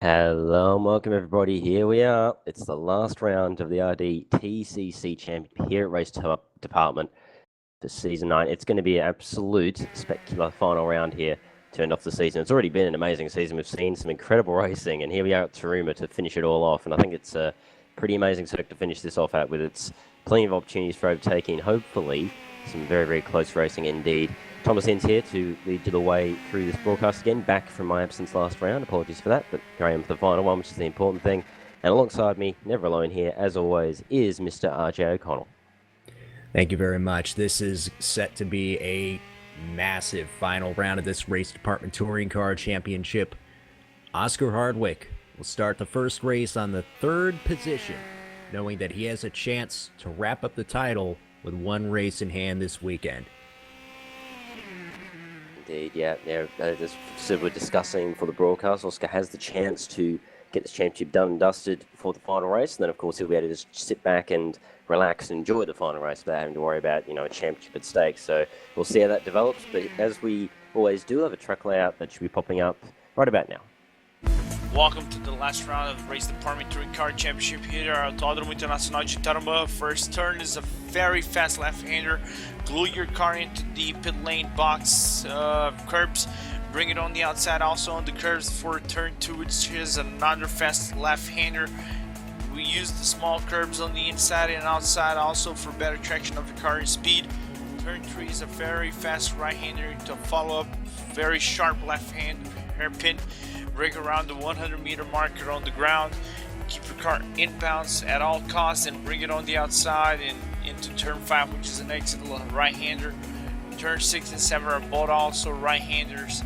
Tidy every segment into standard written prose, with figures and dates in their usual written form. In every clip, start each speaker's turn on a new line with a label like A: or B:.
A: Hello and welcome everybody. Here we are. It's the last round of the RDTCC Championship here at Department for Season 9. It's going to be an absolute spectacular final round here to end off the season. It's already been an amazing season. We've seen some incredible racing, and here we are at Tarumã to finish it all off. And I think it's a pretty amazing circuit to finish this off at, with its plenty of opportunities for overtaking. Hopefully, some very, very close racing indeed. Thomas Ince here to lead the way through this broadcast again, back from my absence last round. Apologies for that, but Graham for the final one, which is the important thing. And alongside me, never alone here, as always, is Mr. RJ O'Connell.
B: Thank you very much. This is set to be a massive final round of this Race Department Touring Car Championship. Oscar Hardwick will start the first race on the third position, knowing that he has a chance to wrap up the title with one race in hand this weekend.
A: Indeed, yeah. As we're discussing for the broadcast, Oscar has the chance to get this championship done and dusted before the final race, and then of course he'll be able to just sit back and relax and enjoy the final race without having to worry about, a championship at stake. So we'll see how that develops, but as we always do, have a track layout that should be popping up right about now.
C: Welcome to the last round of the Race Department Touring Car Championship here at Autódromo Internacional de Tarumã. First turn is a very fast left-hander. Glue your car into the pit lane box curbs. Bring it on the outside, also on the curves for turn 2, which is another fast left-hander. We use the small curbs on the inside and outside also for better traction of the car and speed. Turn 3 is a very fast right-hander to follow up, very sharp left-hand hairpin. Break around the 100-meter marker on the ground. Keep your car inbounds at all costs and bring it on the outside and into turn 5, which is an exit right-hander. Turn 6 and 7 are both also right-handers,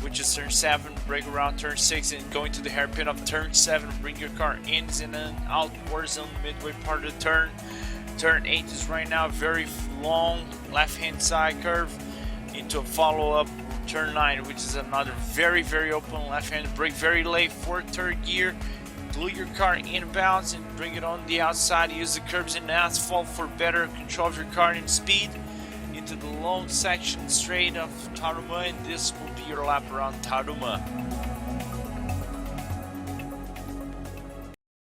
C: which is turn 7. Break around turn 6 and go into the hairpin of turn 7. Bring your car ins and outwards on the midway part of the turn. Turn 8 is right now a very long left-hand side curve into a follow-up turn 9, which is another very, very open left-hand. Brake very late for third gear. Glue your car inbounds and bring it on the outside. Use the curbs and asphalt for better control of your car and speed. Into the long section straight of Tarumã, and this will be your lap around Tarumã.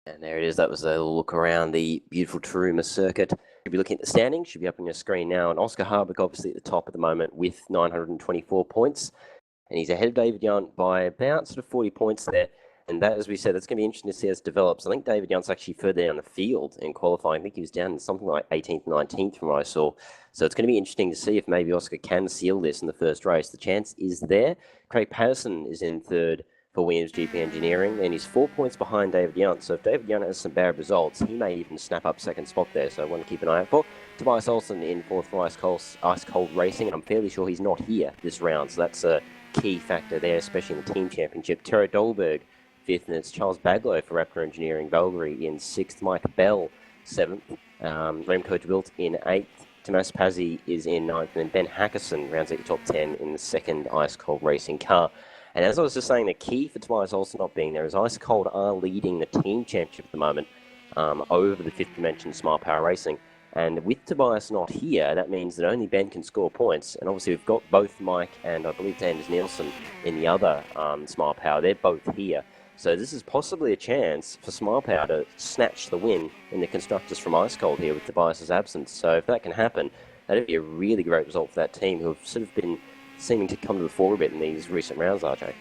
A: And there it is. That was a look around the beautiful Tarumã circuit. You'll be looking at the standings, should be up on your screen now. And Oscar Hardwick obviously at the top at the moment with 924 points. And he's ahead of David Yunt by about sort of 40 points there. And that, as we said, that's going to be interesting to see as it develops. I think David Yunt's actually further down the field in qualifying. I think he was down in something like 18th, 19th from what I saw. So it's going to be interesting to see if maybe Oscar can seal this in the first race. The chance is there. Craig Patterson is in third for Williams GP Engineering, and he's 4 points behind David Yunt. So if David Yunt has some bad results, he may even snap up second spot there. So I want to keep an eye out for. Tobias Olsen in fourth for Ice Cold Racing, and I'm fairly sure he's not here this round. So that's a key factor there, especially in the team championship. Tero Dolberg, fifth, and it's Charles Baglow for Raptor Engineering Valkyrie in sixth. Mike Bell, seventh. Remco de Wilt in eighth. Tomas Pazzi is in ninth, and then Ben Hackerson rounds out your top 10 in the second Ice Cold Racing car. And as I was just saying, the key for Tobias Olsen not being there is Ice Cold are leading the team championship at the moment over the Fifth Dimension Smile Power Racing. And with Tobias not here, that means that only Ben can score points. And obviously we've got both Mike and I believe Anders Nielsen in the other Smile Power. They're both here. So this is possibly a chance for Smile Power to snatch the win in the constructors from Ice Cold here with Tobias's absence. So if that can happen, that'd be a really great result for that team who have sort of been seeming to come to the fore a bit in these recent rounds, RJ.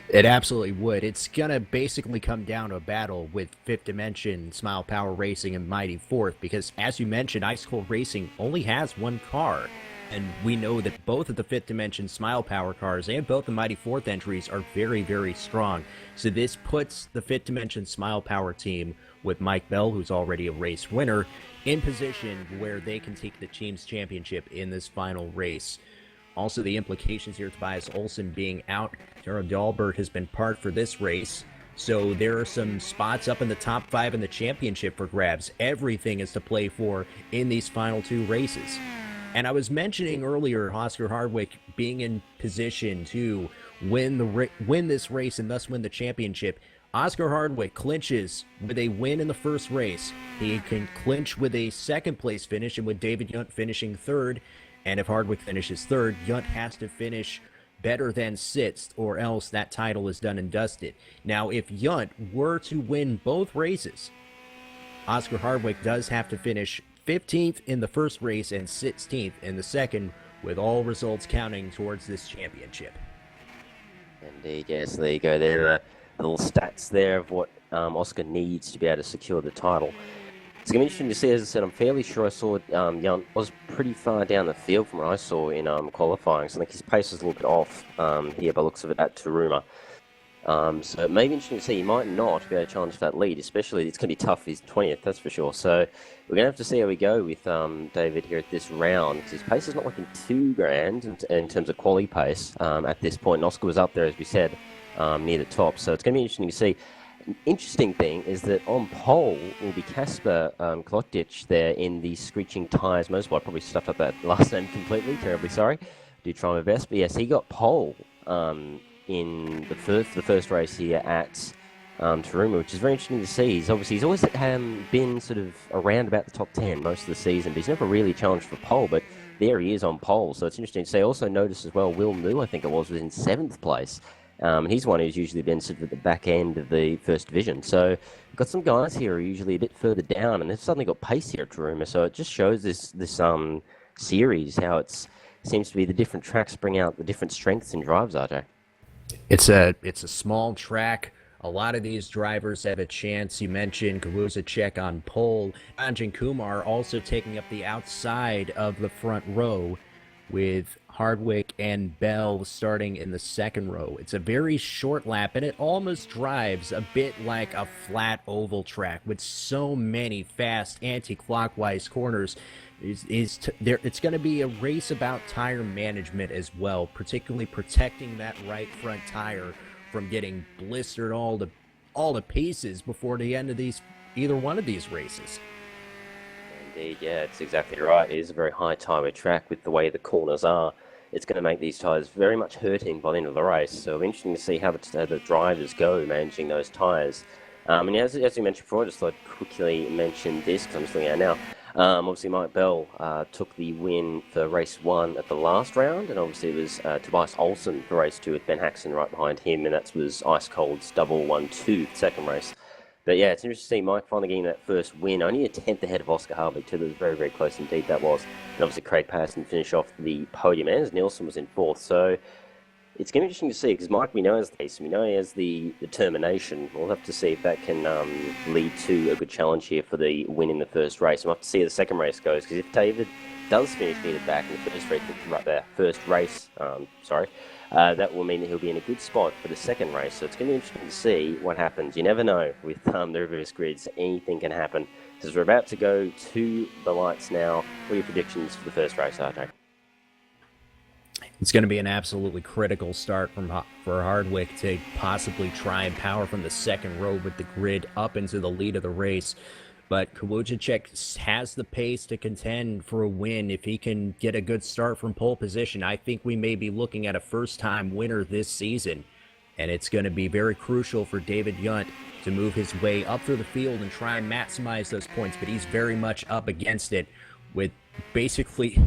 B: It absolutely would. It's going to basically come down to a battle with Fifth Dimension, Smile Power Racing, and Mighty Fourth, because as you mentioned, Ice Cold Racing only has one car. And we know that both of the Fifth Dimension Smile Power cars and both the Mighty Fourth entries are very, very strong. So this puts the Fifth Dimension Smile Power team with Mike Bell, who's already a race winner, in position where they can take the team's championship in this final race. Also, the implications here, Tobias Olsen being out. Tara Dahlberg has been parked for this race. So there are some spots up in the top 5 in the championship for grabs. Everything is to play for in these final 2 races. And I was mentioning earlier Oscar Hardwick being in position to win this race and thus win the championship. Oscar Hardwick clinches with a win in the first race. He can clinch with a second place finish, and with David Yunt finishing third. And if Hardwick finishes third, Yunt has to finish better than 6th, or else that title is done and dusted. Now, if Yunt were to win both races, Oscar Hardwick does have to finish 15th in the first race and 16th in the second, with all results counting towards this championship.
A: Indeed, yes, there you go. There are the little stats there of what Oscar needs to be able to secure the title. It's going to be interesting to see. As I said, I'm fairly sure I saw Yunt was pretty far down the field from what I saw in qualifying, so I think his pace was a little bit off here by the looks of it at Tarumã. So it may be interesting to see. He might not be able to challenge for that lead, especially it's going to be tough. He's 20th, that's for sure. So we're going to have to see how we go with David here at this round, because his pace is not looking too grand in terms of quality pace at this point. And Oscar was up there, as we said, near the top. So it's going to be interesting to see. An interesting thing is that on pole will be Kasper Klotich there in the Screeching Tyres motorsport. I probably stuffed up that last name completely, terribly sorry. Do try my best. But yes, he got pole in the first race here at Tarumã, which is very interesting to see. He's always been sort of around about the top 10 most of the season, but he's never really challenged for pole, but there he is on pole. So it's interesting to see. I also noticed as well, Will New, I think it was in 7th place. And he's one who's usually been sort of at the back end of the first division. So we've got some guys here who are usually a bit further down, and they've suddenly got pace here at Tarumã. So it just shows this series how it seems to be the different tracks bring out the different strengths in drives, RJ.
B: It's a small track. A lot of these drivers have a chance. You mentioned Kawusa on pole. Anjan Kumar also taking up the outside of the front row, with Hardwick and Bell starting in the second row. It's a very short lap, and it almost drives a bit like a flat oval track with so many fast anti-clockwise corners. It's going to be a race about tire management as well, particularly protecting that right front tire from getting blistered all to pieces before the end of either one of these races.
A: Indeed, yeah, it's exactly right. It is a very high tire track with the way the corners are. It's going to make these tyres very much hurting by the end of the race. So it'll be interesting to see how the drivers go managing those tyres. And as we mentioned before, I just thought I'd quickly mention this because I'm just looking at it now. Obviously, Mike Bell took the win for race 1 at the last round, and obviously it was Tobias Olsen for race 2 with Ben Haxon right behind him, and that was Ice Cold's double 1-2 second race. But yeah, it's interesting to see Mike finally getting that first win. Only a 10th ahead of Oscar Hardwick too. That was very, very close indeed, that was. And obviously Craig Patterson finished off the podium, and as Nielsen was in 4th. So it's going to be interesting to see, because Mike, we know has the pace, we know he has the determination. We'll have to see if that can lead to a good challenge here for the win in the first race. We'll have to see how the second race goes, because if David does finish near the back in the first race, that will mean that he'll be in a good spot for the second race. So it's going to be interesting to see what happens. You never know with the reverse grids. Anything can happen. Because we're about to go to the lights now. What are your predictions for the first race, RJ?
B: It's going to be an absolutely critical start for Hardwick to possibly try and power from the second row with the grid up into the lead of the race. But Kawusa has the pace to contend for a win if he can get a good start from pole position. I think we may be looking at a first-time winner this season, and it's going to be very crucial for David Yunt to move his way up through the field and try and maximize those points. But he's very much up against it with basically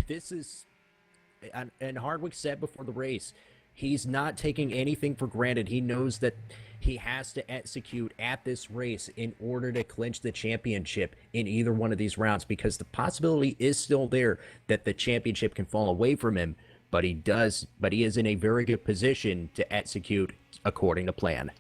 B: and Hardwick said before the race, he's not taking anything for granted. He knows that he has to execute at this race in order to clinch the championship in either one of these rounds, because the possibility is still there that the championship can fall away from him, but he is in a very good position to execute according to plan.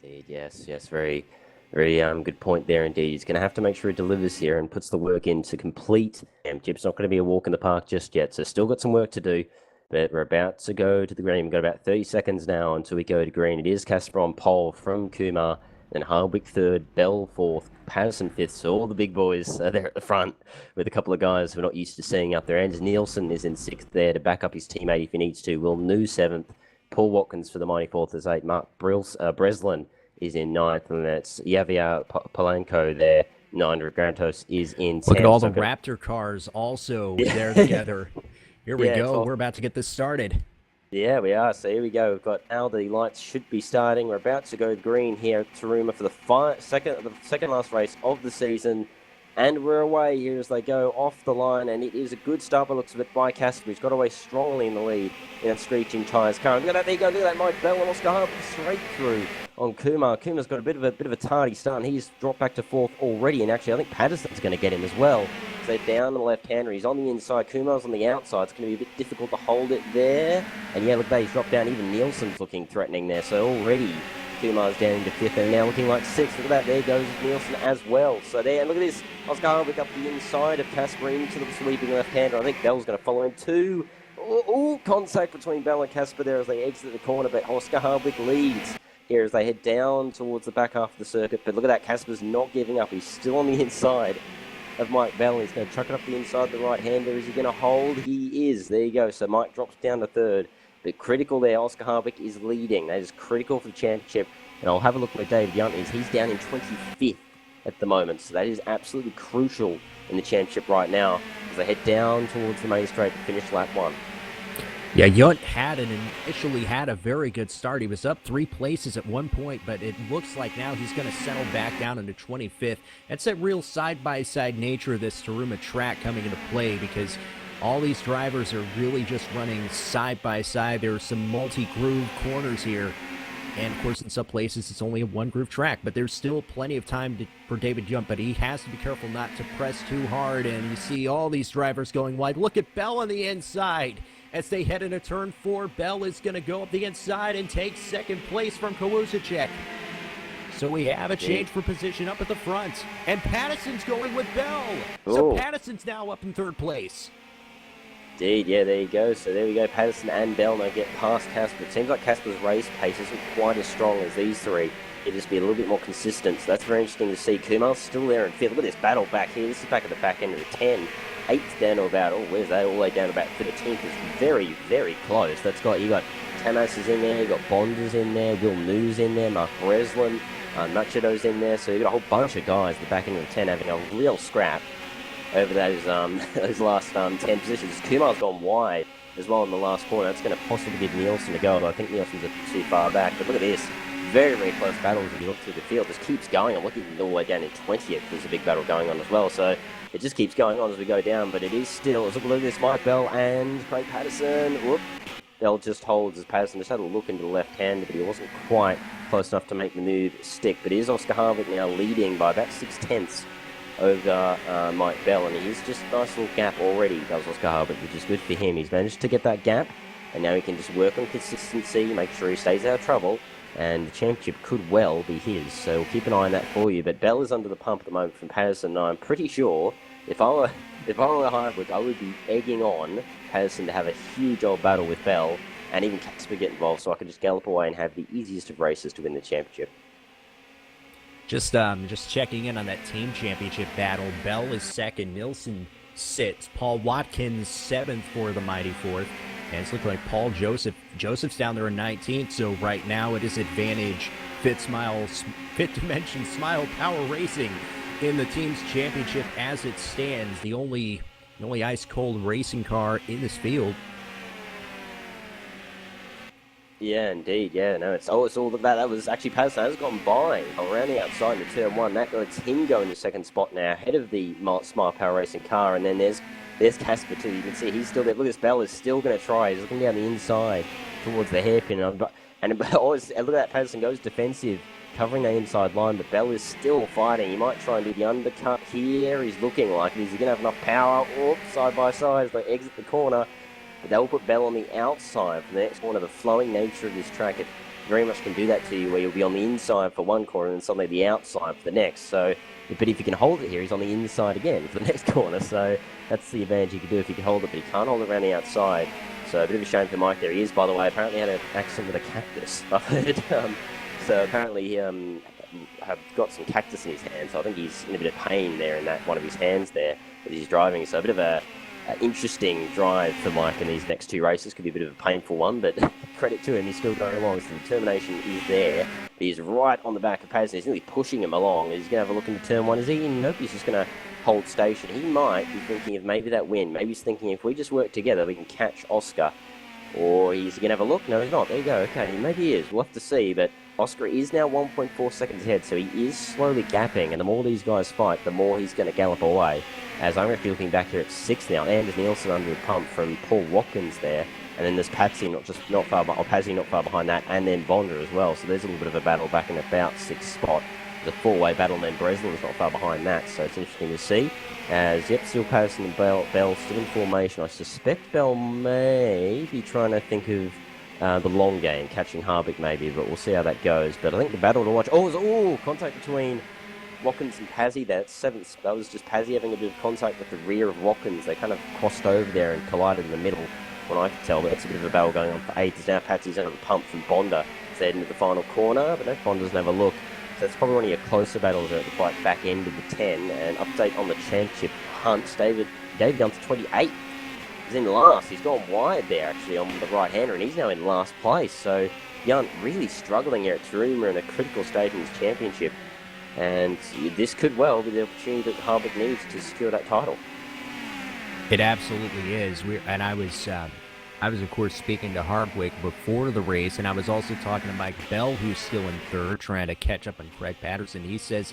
A: Indeed, yes, very, very good point there indeed. He's going to have to make sure he delivers here and puts the work in to complete the championship. It's not going to be a walk in the park just yet, so still got some work to do. But we're about to go to the green. We've got about 30 seconds now until we go to green. It is Kasper on pole from Kumar, then Hardwick 3rd, Bell 4th, Patterson 5th. So all the big boys are there at the front with a couple of guys we're not used to seeing up there. Anders Nielsen is in 6th there to back up his teammate if he needs to. Will New 7th, Paul Watkins for the Mighty Fourth is 8th, Mark Breslin is in 9th, and that's Javier Polanco there. 9 Grantos is in 10th.
B: Look at all the Raptor cars also there together. Here we go.
A: 12th.
B: We're about to get this started.
A: Yeah, we are. So here we go. We've got Aldi lights should be starting. We're about to go green here at Tarumã for the second last race of the season. And we're away here as they go off the line, and it is a good start by the looks of it by Casper, who's got away strongly in the lead in that screeching tyres car. Look at that, there you go, look at that, Mike Bell and Oscar Harvick straight through on Kumar. Kumar's got a bit of a tardy start, and he's dropped back to fourth already, and actually I think Patterson's going to get him as well. So down the left-hander, he's on the inside, Kumar's on the outside. It's going to be a bit difficult to hold it there. And yeah, look, he's dropped down, even Nielsen's looking threatening there, so already Kumar's down into fifth and now looking like sixth. Look at that, there goes Nielsen as well. So there, and look at this, Oscar Harvick up the inside of Casper into the sweeping left-hander. I think Bell's going to follow him too. All contact between Bell and Casper there as they exit the corner, but Oscar Harvick leads here as they head down towards the back half of the circuit. But look at that, Casper's not giving up. He's still on the inside of Mike Bell. He's going to chuck it up the inside the right-hander. Is he going to hold? He is. There you go. So Mike drops down to third. But critical there, Oscar Harvick is leading. That is critical for the championship. And I'll have a look where David Yunt is. He's down in 25th at the moment. So that is absolutely crucial in the championship right now as they head down towards the main straight to finish lap one.
B: Yeah, Yunt initially had a very good start. He was up 3 places at one point, but it looks like now he's going to settle back down into 25th. That's that real side-by-side nature of this Tarumã track coming into play because all these drivers are really just running side-by-side. There are some multi-groove corners here. And, of course, in some places, it's only a one-groove track. But there's still plenty of time for David Yunt. But he has to be careful not to press too hard. And you see all these drivers going wide. Look at Bell on the inside. As they head into turn 4, Bell is going to go up the inside and take second place from Kawusacek. So we have a change for position up at the front. And Patterson's going with Bell. So Patterson's now up in third place.
A: Indeed, yeah, there you go. So there we go. Patterson and Bell now get past Casper. It seems like Casper's race pace isn't quite as strong as these three. It'll just be a little bit more consistent. So that's very interesting to see. Kumar's still there in fifth. Look at this battle back here. This is back at the back end of the 10. 8th down to about, where's that? All the way down to about 13th. It's very, very close. You got Tamas is in there, you got Bonder's in there, Will News in there, Mark Breslin, Machado's in there. So you got a whole bunch of guys at the back end of the 10 having a real scrap over those last 10 positions. Kumar's gone wide as well in the last corner. That's going to possibly give Nielsen a go, although I think Nielsen's too far back. But look at this. Very, very close battles if you look through the field. Just keeps going. I'm looking all the way down in 20th. There's a big battle going on as well. So it just keeps going on as we go down. But it is still, look at this, Mike Bell and Craig Patterson. Whoop. Bell just holds as Patterson just had a look into the left hand, but he wasn't quite close enough to make the move stick. But it is Oscar Harvick now leading by about 6/10 over Mike Bell. And he's just a nice little gap already, does Oscar Harvick, which is good for him. He's managed to get that gap. And now he can just work on consistency, make sure he stays out of trouble. And the championship could well be his, so we'll keep an eye on that for you. But Bell is under the pump at the moment from Patterson, and I'm pretty sure if I were Harvick, I would be egging on Patterson to have a huge old battle with Bell, and even Casper get involved, so I could just gallop away and have the easiest of races to win the championship.
B: Just checking in on that team championship battle. Bell is second, Nielsen 6th, Paul Watkins 7th for the Mighty Fourth. And it's looking like Paul Joseph's down there in 19th, so right now it is advantage Fifth Dimension Smile Power Racing in the team's championship as it stands. The only ice-cold racing car in this field.
A: Yeah, indeed. Yeah, no, it's all about that. Was actually Patterson has gone by around the outside into turn 1. That lets him go in the second spot now, ahead of the Smile Power Racing car, and then there's Casper too. You can see he's still there. Look, this Bell is still going to try. He's looking down the inside towards the hairpin. And look at that, Patterson goes defensive, covering the inside line, but Bell is still fighting. He might try and do the undercut here. He's looking like it. Is he going to have enough power? Side by side as they exit the corner. But they'll put Bell on the outside for the next corner. The flowing nature of this track, it very much can do that to you, where you'll be on the inside for one corner and suddenly the outside for the next. So, but if he can hold it here, he's on the inside again for the next corner. So that's the advantage he can do if he can hold it, but he can't hold it around the outside. So a bit of a shame for Mike there. He is, by the way, apparently had an accident with a cactus, I heard. So apparently he have got some cactus in his hand, so I think he's in a bit of pain there in that one of his hands there that he's driving. So a bit of a interesting drive for Mike in these next 2 races. Could be a bit of a painful one, but credit to him, he's still going along. So the determination is there. He's right on the back of Patterson. He's nearly pushing him along. He's going to have a look into turn 1. Is he? Nope, he's just going to hold station. He might be thinking of maybe that win. Maybe he's thinking if we just work together, we can catch Oscar. Or he's going to have a look. No, he's not. There you go. Okay, maybe he is. We'll have to see. But Oscar is now 1.4 seconds ahead, so he is slowly gapping, and the more these guys fight, the more he's going to gallop away. As I'm going to be looking back here at 6th now. Anders Nielsen under the pump from Paul Watkins there, and then there's Patsy not far behind that, and then Bonda as well. So there's a little bit of a battle back in about 6th spot. There's a four-way battle, and then Breslin's not far behind that, so it's interesting to see. As, yep, still Patterson and Bell still in formation. I suspect Bell may be trying to think of the long game, catching Harvick maybe, but we'll see how that goes. But I think the battle to watch... contact between Watkins and Pazzi. That's 7th. That was just Pazzi having a bit of contact with the rear of Watkins. They kind of crossed over there and collided in the middle, when I could tell. But that's a bit of a battle going on for 8th. Now Pazzi's on the pump from Bonda. He's heading into the final corner, but no, Bonda doesn't have a look. So it's probably one of your closer battles at the quite back end of the 10. And update on the championship hunt. David Young's 28th. He's in last. He's gone wide there, actually, on the right-hander, and he's now in last place. So Young really struggling here at Tarumã in a critical stage in his championship. And this could well be the opportunity that Harvick needs to secure that title.
B: It absolutely is. I was, of course, speaking to Harvick before the race, and I was also talking to Mike Bell, who's still in 3rd, trying to catch up on Craig Patterson. He says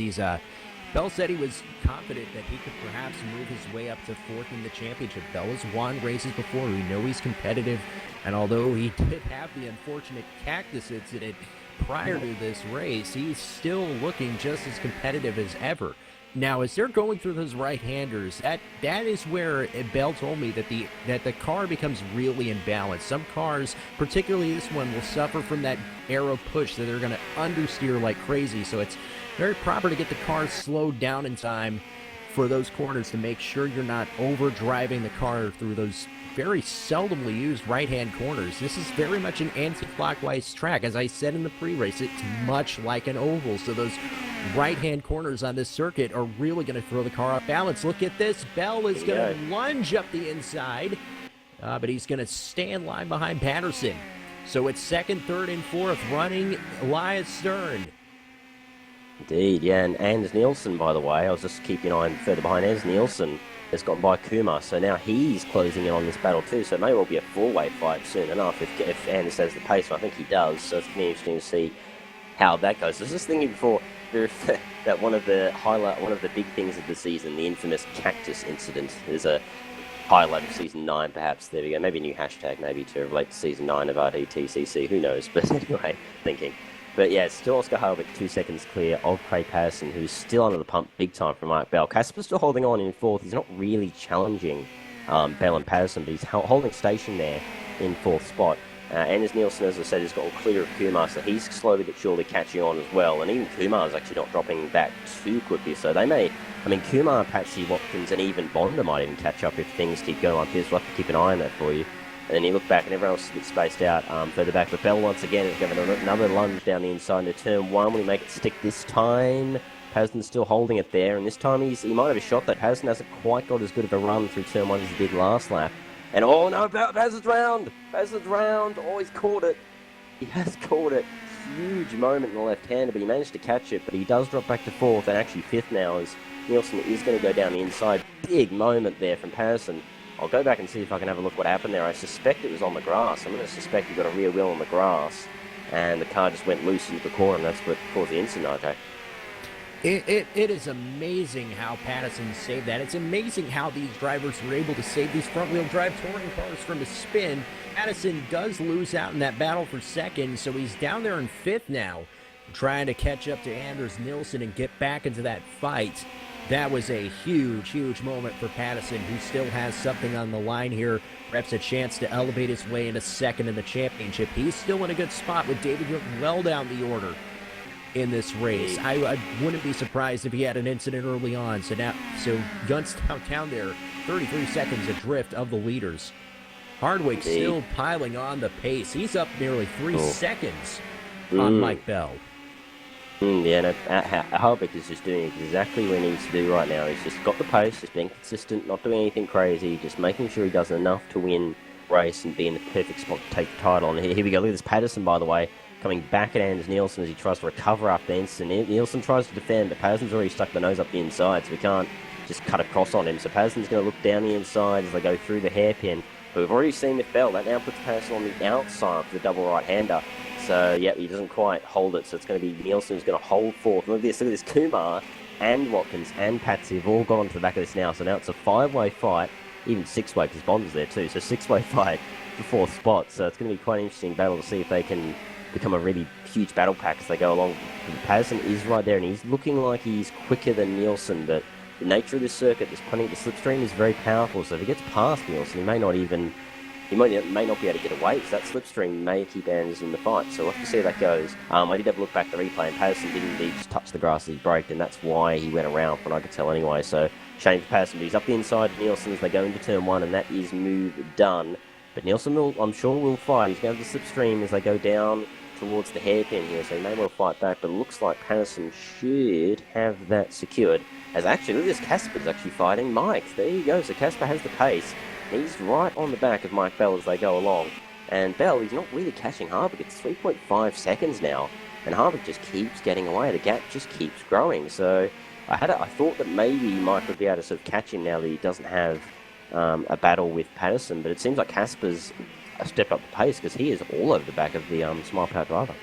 B: Bell said he was confident that he could perhaps move his way up to 4th in the championship. Bell has won races before. We know he's competitive, and although he did have the unfortunate cactus incident prior to this race, he's still looking just as competitive as ever. Now, as they're going through those right-handers, that is where Bell told me that the car becomes really imbalanced. Some cars, particularly this one, will suffer from that aero push, that they're going to understeer like crazy. So it's very proper to get the car slowed down in time for those corners to make sure you're not overdriving the car through those very seldomly used right-hand corners. This is very much an anti-clockwise track. As I said in the pre-race, it's much like an oval, so those right-hand corners on this circuit are really going to throw the car off balance. Look at this. Bell is going to lunge up the inside, but he's going to stay in line behind Patterson. So it's 2nd, 3rd, and 4th running Elias Stern.
A: Indeed, yeah, and Anders Nielsen, by the way, I was just keeping an eye further behind. Anders Nielsen has gotten by Kumar, so now he's closing in on this battle too, so it may well be a four-way fight soon enough if Anders has the pace, and I think he does, so it's going to be interesting to see how that goes. I was just thinking before that one of the big things of the season, the infamous cactus incident, is a highlight of Season 9, perhaps. There we go, maybe a new hashtag, maybe to relate to Season 9 of RDTCC, who knows, but anyway, thinking. But yeah, it's still Oscar Harvick 2 seconds clear of Craig Patterson, who's still under the pump big time from Mark Bell. Casper's still holding on in 4th. He's not really challenging Bell and Patterson, but he's holding station there in 4th spot. Anders Nielsen, as I said, has gotten clear of Kumar, so he's slowly but surely catching on as well. And even Kumar is actually not dropping back too quickly, so they may... Kumar, Patsy, Watkins, and even Bonda might even catch up if things keep going like this. We'll have to keep an eye on that for you. And then you look back and everyone else is a bit spaced out further back. But Bell once again is giving another lunge down the inside into turn 1. Will he make it stick this time? Patterson's still holding it there. And this time he might have a shot that Patterson hasn't quite got as good of a run through turn 1 as he did last lap. And oh no, Patterson's round! Patterson's round! Oh, he's caught it. He has caught it. Huge moment in the left-hander, but he managed to catch it. But he does drop back to 4th and actually 5th now as Nielsen is going to go down the inside. Big moment there from Patterson. I'll go back and see if I can have a look what happened there. I suspect it was on the grass. I'm going to suspect he got a rear wheel on the grass, and the car just went loose into the corner, and that's what caused the incident, RJ.
B: It is amazing how Patterson saved that. It's amazing how these drivers were able to save these front-wheel drive touring cars from a spin. Patterson does lose out in that battle for 2nd, so he's down there in 5th now, trying to catch up to Anders Nielsen and get back into that fight. That was a huge, huge moment for Patterson, who still has something on the line here. Perhaps a chance to elevate his way into 2nd in the championship. He's still in a good spot with David Young well down the order in this race. I wouldn't be surprised if he had an incident early on. So Young's down there, 33 seconds adrift of the leaders. Hardwick still piling on the pace. He's up nearly 3 seconds on Mike Bell.
A: Harvick is just doing exactly what he needs to do right now. He's just got the pace, just being consistent, not doing anything crazy, just making sure he does enough to win race and be in the perfect spot to take the title. And here we go. Look at this Patterson, by the way, coming back at Anders Nielsen as he tries to recover up the instant. Nielsen tries to defend, but Patterson's already stuck the nose up the inside, so we can't just cut across on him. So Patterson's going to look down the inside as they go through the hairpin. But we've already seen with Bell, that now puts Patterson on the outside for the double right-hander. So, yeah, he doesn't quite hold it. So it's going to be Nielsen who's going to hold fourth. Look at this. Look at this. Kumar and Watkins and Patsy have all gone to the back of this now. So now it's a 5-way fight, even 6-way because Bonds is there too. So 6-way fight for fourth spot. So it's going to be quite an interesting battle to see if they can become a really huge battle pack as they go along. Patterson is right there and he's looking like he's quicker than Nielsen, but the nature of this circuit, this punting the slipstream is very powerful. So if he gets past Nielsen, he may not be able to get away, so that slipstream may keep Anders in the fight. So we'll have to see how that goes. I did have a look back at the replay, and Patterson didn't indeed just touch the grass as he braked, and that's why he went around, from what I could tell anyway. So shame for Patterson, but he's up the inside of Nielsen as they go into turn 1, and that is move done. But Nielsen, I'm sure, will fight. He's going to the slipstream as they go down towards the hairpin here, so he may well fight back, but it looks like Patterson should have that secured. As actually, look at this, Casper's actually fighting Mike. There you go, so Casper has the pace. He's right on the back of Mike Bell as they go along. And Bell, he's not really catching Harvick. It's 3.5 seconds now. And Harvick just keeps getting away. The gap just keeps growing. So I thought that maybe Mike would be able to sort of catch him now that he doesn't have a battle with Patterson. But it seems like Casper's stepped up the pace because he is all over the back of the Smile Power driver.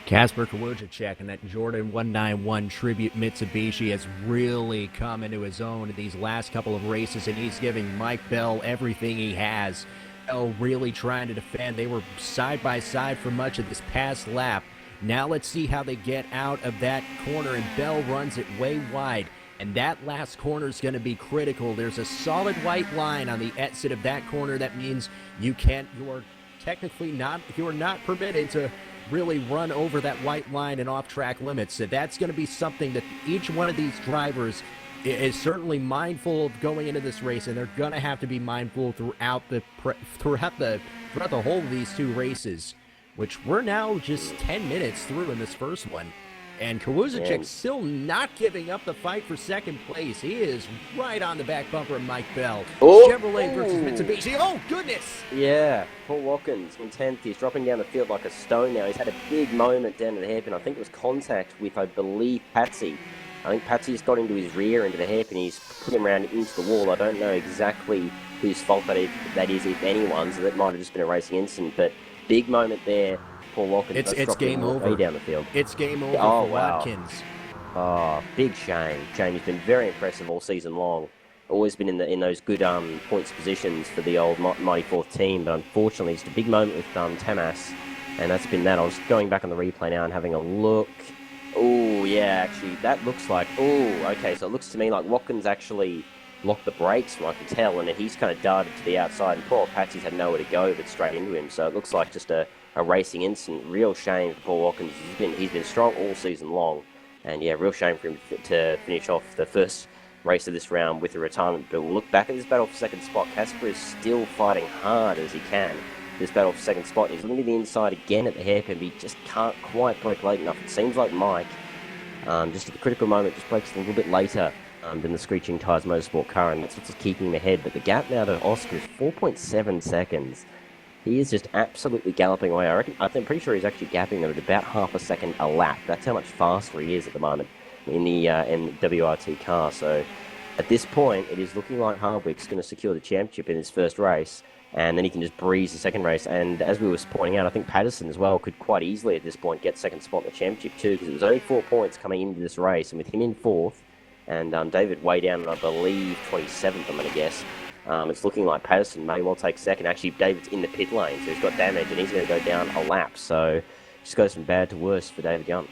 B: Kasper Kawujacek and that Jordan 191 Tribute Mitsubishi has really come into his own in these last couple of races, and he's giving Mike Bell everything he has. Bell really trying to defend. They were side by side for much of this past lap. Now let's see how they get out of that corner, and Bell runs it way wide. And that last corner is going to be critical. There's a solid white line on the exit of that corner. That means you're not permitted to really run over that white line and off-track limits. So that's going to be something that each one of these drivers is certainly mindful of going into this race, and they're going to have to be mindful throughout the whole of these two races, which we're now just 10 minutes through in this first one. And Kawujacek still not giving up the fight for second place. He is right on the back bumper of Mike Bell. Chevrolet versus Mitsubishi. Oh, goodness!
A: Yeah, Paul Watkins in 10th. He's dropping down the field like a stone now. He's had a big moment down to the hairpin. I think it was contact with, I believe, Patsy. I think Patsy's got into his rear into the hairpin. He's put him around into the wall. I don't know exactly whose fault that is, if anyone's. So that might have just been a racing incident. But big moment there. Paul Watkins.
B: It's game over.
A: Way down the field.
B: It's game over for Watkins.
A: Oh, big shame. He's been very impressive all season long. Always been in those good points positions for the old Mighty Fourth team, but unfortunately it's a big moment with Tamas, and that's been that. I was going back on the replay now and having a look. Oh, yeah, actually, that looks like... Oh, okay, so it looks to me like Watkins actually locked the brakes, from what I can tell, and then he's kind of darted to the outside, and poor Patsy's had nowhere to go but straight into him, so it looks like just a racing incident. Real shame for Paul Watkins. He's been strong all season long, and yeah, real shame for him to finish off the first race of this round with a retirement. But we'll look back at this battle for second spot. Casper is still fighting hard as he can. This battle for second spot. He's looking to the inside again at the hairpin, but he just can't quite break late enough. It seems like Mike, just at the critical moment, just breaks a little bit later than the Screeching Tires Motorsport car, and that's what's keeping him ahead. But the gap now to Oscar is 4.7 seconds. He is just absolutely galloping away. I'm pretty sure he's actually gapping them at about half a second a lap. That's how much faster he is at the moment in the WRT car. So at this point, it is looking like Harvick's going to secure the championship in his first race, and then he can just breeze the second race. And as we were pointing out, I think Patterson as well could quite easily at this point get second spot in the championship too, because it was only 4 points coming into this race, and with him in fourth, and David way down, I believe, 27th, I'm going to guess. It's looking like Patterson may well take second. Actually, David's in the pit lane, so he's got damage, and he's going to go down a lap. So just goes from bad to worse for David Young.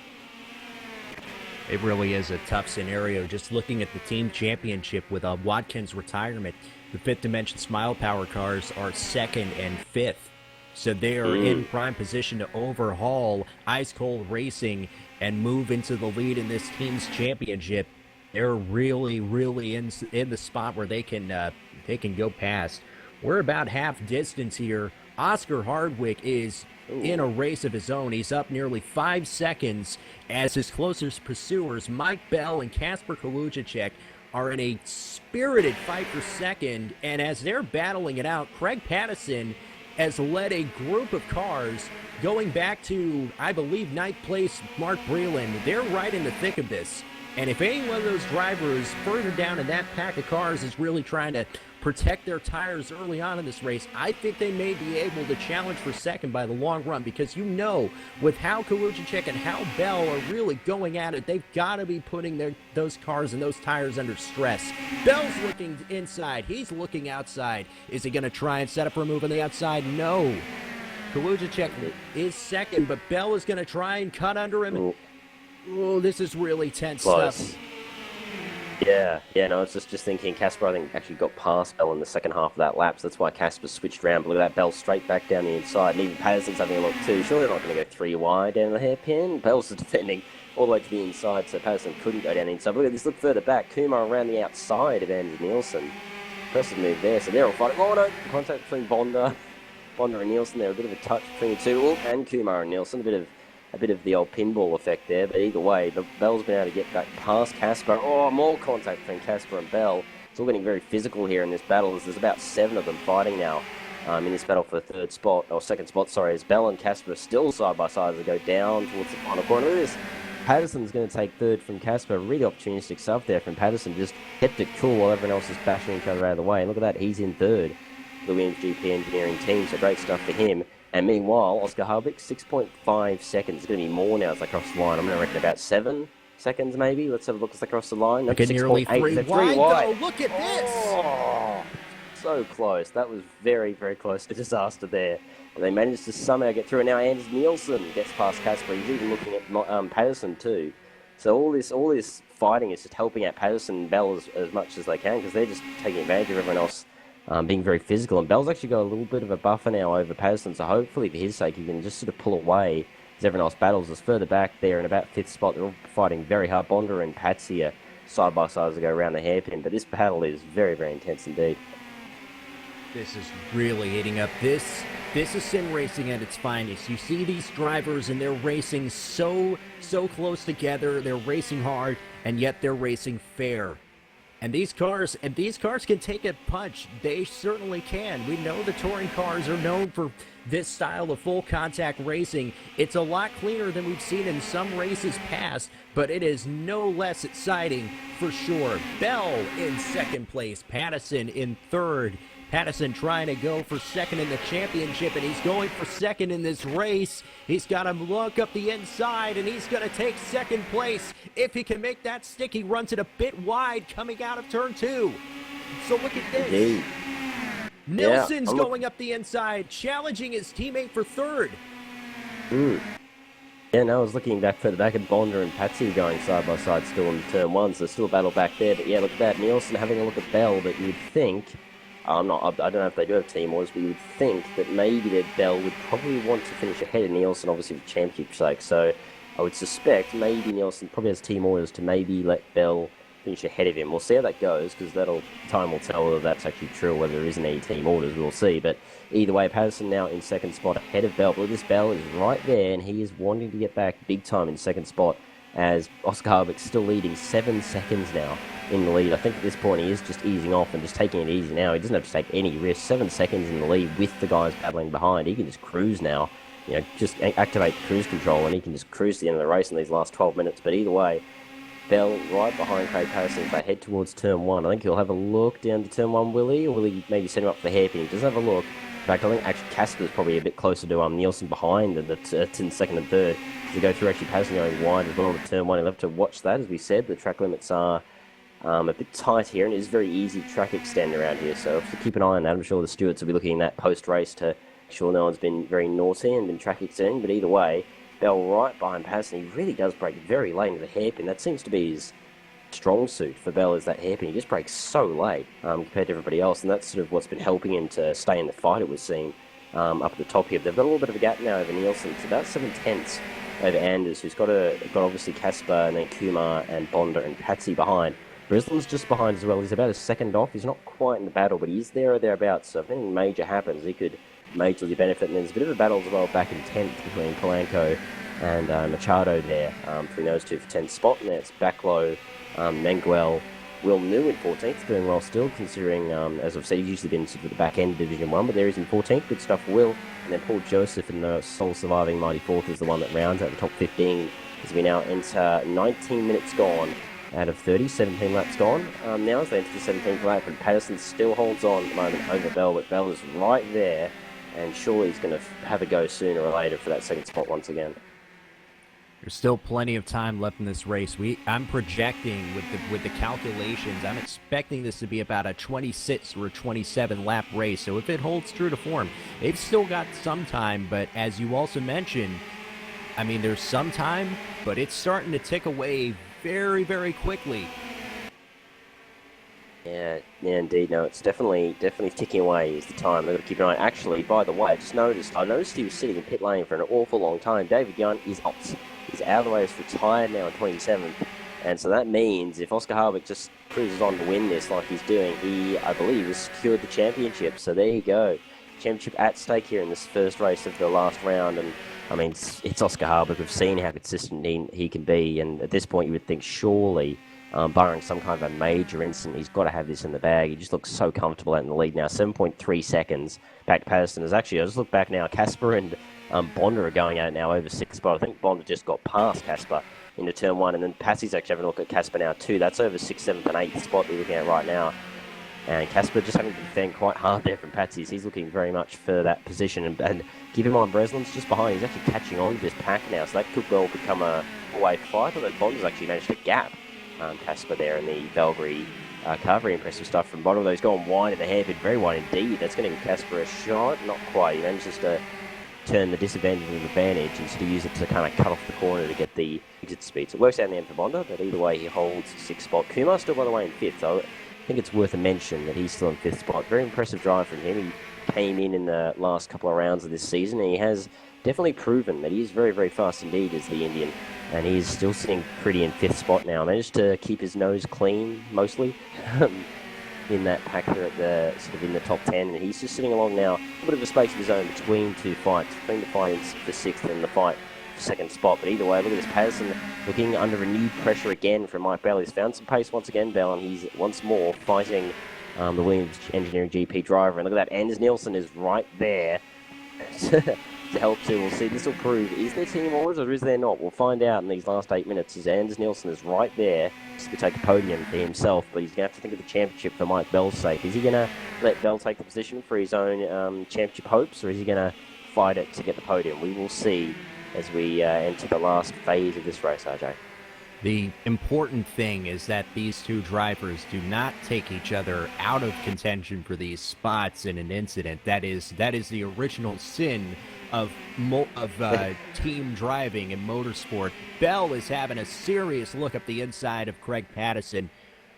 B: It really is a tough scenario. Just looking at the team championship with Watkins' retirement, the Fifth Dimension Smile Power cars are second and fifth. So they are in prime position to overhaul Ice Cold Racing and move into the lead in this team's championship. They're really, really in the spot where they can go past. We're about half distance here. Oscar Hardwick is in a race of his own. He's up nearly 5 seconds as his closest pursuers, Mike Bell and Kasper Kawujacek, are in a spirited fight for second. And as they're battling it out, Craig Patterson has led a group of cars going back to, I believe, ninth place Mark Breland. They're right in the thick of this. And if any one of those drivers further down in that pack of cars is really trying to protect their tires early on in this race, I think they may be able to challenge for second by the long run, because you know, with how Kawujicek and how Bell are really going at it, they've got to be putting those cars and those tires under stress. Bell's looking inside. He's looking outside. Is he going to try and set up a move on the outside? No. Kawujicek is second, but Bell is going to try and cut under him. Oh, this is really tense stuff.
A: Yeah, no, I was just thinking Casper, I think, actually got past Bell in the second half of that lap, so that's why Casper switched around. But look at that, Bell straight back down the inside, and even Patterson's having a look too. Surely they're not going to go 3 wide down the hairpin. Bell's defending all the way to the inside, so Patterson couldn't go down the inside. But look at this, look further back. Kumar around the outside of Anders Nielsen. Person moved there, so they're all fighting. Oh no, contact between Bonda and Nielsen there, a bit of a touch between the two. Oh, and Kumar and Nielsen, a bit of the old pinball effect there, but either way, Bell's been able to get back past Casper. Oh, more contact between Casper and Bell. It's all getting very physical here in this battle, as there's about 7 of them fighting now in this battle for second spot, as Bell and Casper are still side by side as they go down towards the final corner. Look at this. Patterson's going to take third from Casper. Really opportunistic stuff there from Patterson. Just kept it cool while everyone else is bashing each other out of the way. And look at that, he's in third. The Williams GP engineering team, so great stuff for him. And meanwhile, Oscar Harvick, 6.5 seconds. It's going to be more now as they cross the line. I'm going to reckon about 7 seconds maybe. Let's have a look as they cross the line.
B: Like nearly 3 wide. Look at this!
A: Oh, so close. That was very, very close to disaster there. But they managed to somehow get through. And now Anders Nielsen gets past Casper. He's even looking at Patterson too. So all this fighting is just helping out Patterson and Bell as much as they can, because they're just taking advantage of everyone else being very physical. And Bell's actually got a little bit of a buffer now over Patterson, so hopefully for his sake he can just sort of pull away as everyone else battles. As further back there in about 5th spot, they're all fighting very hard. Bonda and Patsy are side by side as they go around the hairpin, but this battle is very, very intense indeed.
B: This is really heating up. This is sim racing at its finest. You see these drivers and they're racing so close together. They're racing hard, and yet they're racing fair. And these cars can take a punch. They certainly can. We know the touring cars are known for this style of full contact racing. It's a lot cleaner than we've seen in some races past, but it is no less exciting for sure. Bell in second place, Patterson in third. Patterson trying to go for second in the championship, and he's going for second in this race. He's got to look up the inside, and he's going to take second place. If he can make that stick, he runs it a bit wide coming out of turn 2. So look at this.
A: Indeed.
B: Nelson's going up the inside, challenging his teammate for third.
A: Yeah, no, I was looking back further back at Bonda and Patsy going side by side still in turn 1, so there's still a battle back there. But yeah, look at that. Nielsen having a look at Bell, but you'd think... I don't know if they do have team orders, but you would think that maybe that Bell would probably want to finish ahead of Nielsen, obviously for championship's sake. So I would suspect maybe Nielsen probably has team orders to maybe let Bell finish ahead of him. We'll see how that goes, because time will tell whether that's actually true or whether there isn't any team orders. We'll see. But either way, Patterson now in second spot ahead of Bell. But this Bell is right there, and he is wanting to get back big time in second spot, as Oscar Harvick's still leading 7 seconds now in the lead. I think at this point he is just easing off and just taking it easy now. He doesn't have to take any risks. 7 seconds in the lead with the guys battling behind. He can just cruise now. Just activate cruise control, and he can just cruise to the end of the race in these last 12 minutes. But either way, Bell right behind Craig Patterson as they head towards turn 1. I think he'll have a look down to turn 1, will he? Or will he maybe set him up for the hairpin? He does have a look. In fact, I think actually Casper's probably a bit closer to Nielsen behind in second and third. To go through actually Patterson going wide as well to turn 1. He'll have to watch that. As we said, the track limits are a bit tight here, and it's very easy track extend around here. So have to keep an eye on that. I'm sure the stewards will be looking at that post-race to make sure no one's been very naughty and been track extending. But either way, Bell right behind Patterson. He really does break very late into the hairpin. That seems to be his strong suit for Bell, is that hairpin. He just breaks so late compared to everybody else, and that's sort of what's been helping him to stay in the fight, it would seem, up at the top here. They've got a little bit of a gap now over Nielsen. It's about 7/10 over Anders, who's got obviously Casper and then Kumar and Bonda and Patsy behind. Brislin's just behind as well. He's about a second off. He's not quite in the battle, but he's there or thereabouts. So if anything major happens, he could majorly benefit. And there's a bit of a battle as well back in 10th between Polanco and Machado there, between those two for 10th spot. And it's Backlow, Menguel, Will New in 14th, doing well still, considering, as I've said, he's usually been sort of the back end of Division 1, but there he's in 14th. Good stuff for Will. And then Paul Joseph in the sole surviving mighty fourth is the one that rounds out the top 15 as we now enter 19 minutes gone. out of 30, 17 laps gone. Now as they enter the 17th lap, and Patterson still holds on at the moment over Bell, but Bell is right there, and surely he's going to have a go sooner or later for that second spot once again.
B: There's still plenty of time left in this race. I'm projecting with the calculations, I'm expecting this to be about a 26 or a 27 lap race. So if it holds true to form, they've still got some time. But as you also mentioned, I mean, there's some time, but it's starting to tick away very, very quickly.
A: Yeah, indeed. No, it's definitely ticking away is the time. They've got to keep an eye. Actually, by the way, I noticed he was sitting in pit lane for an awful long time. David Young is out. He's out of the way. He's retired now in 27th. And so that means if Oscar Harvick just cruises on to win this like he's doing, he, I believe, has secured the championship. So there you go. Championship at stake here in this first race of the last round. And, I mean, it's Oscar Harvick. We've seen how consistent he can be. And at this point, you would think surely, barring some kind of a major incident, he's got to have this in the bag. He just looks so comfortable out in the lead now. 7.3 seconds back to Patterson. I just look back now, Casper and Bonda are going at it now over 6th spot. I think Bonda just got past Casper into turn 1, and then Patsy's actually having a look at Casper now too. That's over 6th, 7th and 8th spot we're looking at right now. And Casper just having to defend quite hard there from Patsy's. He's looking very much for that position. And keep in mind, Breslin's just behind. He's actually catching on to this pack now, so that could well become a away fight. But Bonda's actually managed to gap Casper there in the Valkyrie car. Very impressive stuff from Bonda. Though he's going wide in the hairpin, very wide indeed. That's going to give Casper a shot. Not quite. He manages to turn the disadvantage into an advantage and sort of use it to kind of cut off the corner to get the exit speed. So it works out in the end for Bonda, but either way he holds 6th spot. Kumar still, by the way, in 5th, though. I think it's worth a mention that he's still in 5th spot. Very impressive drive from him. He came in the last couple of rounds of this season, and he has definitely proven that he is very, very fast indeed as the Indian. And he's still sitting pretty in 5th spot now. Managed to keep his nose clean, mostly, in that pack there at the sort of in the top 10. And he's just sitting along now, a bit of a space of his own between two fights, between the fight for 6th and the fight for 2nd spot. But either way, look at this Patterson looking under renewed pressure again from Mike Bell. He's found some pace once again, Bell, and he's once more fighting the Williams Engineering GP driver. And look at that, Anders Nielsen is right there to help too. We'll see. This will prove, is there team orders or is there not? We'll find out in these last 8 minutes. As Anders Nielsen is right there to take a podium for himself, but he's going to have to think of the championship for Mike Bell's sake. Is he going to let Bell take the position for his own championship hopes, or is he going to fight it to get the podium? We will see as we enter the last phase of this race, RJ.
B: The important thing is that these two drivers do not take each other out of contention for these spots in an incident. That is the original sin of team driving and motorsport. Bell is having a serious look up the inside of Craig Patterson.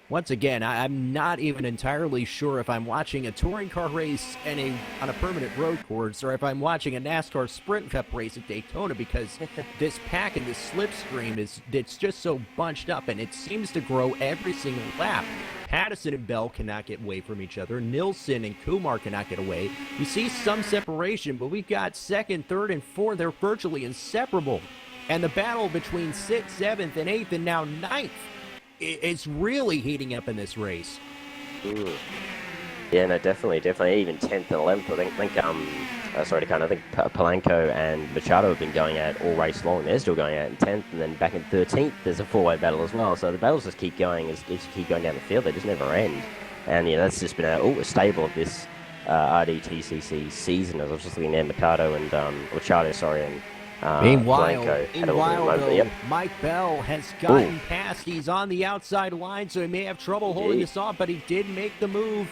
B: Once again, I'm not even entirely sure if I'm watching a touring car race on a permanent road course or if I'm watching a NASCAR Sprint Cup race at Daytona, because this pack and this slipstream it's just so bunched up, and it seems to grow every single lap. Patterson and Bell cannot get away from each other. Nilsson and Kumar cannot get away. We see some separation, but we've got 2nd, 3rd, and 4th. They're virtually inseparable. And the battle between 6th, 7th, and 8th, and now 9th, it's really heating up in this race.
A: Yeah, no, definitely. Even 10th and 11th. I think Polanco and Machado have been going at it all race long. They're still going at it in 10th, and then back in 13th, there's a four-way battle as well. So the battles just keep going, keep going down the field. They just never end. And yeah, that's just been a staple of this RDTCC season. As I was just looking at Machado and Machado, and
B: Meanwhile, though, Mike Bell has gotten past. He's on the outside line, so he may have trouble holding this off, but he did make the move.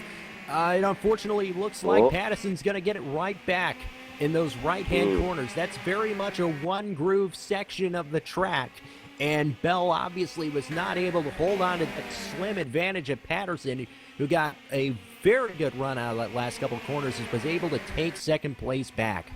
B: It unfortunately looks like Patterson's going to get it right back in those right-hand corners. That's very much a one-groove section of the track, and Bell obviously was not able to hold on to that slim advantage of Patterson, who got a very good run out of that last couple of corners and was able to take 2nd place back.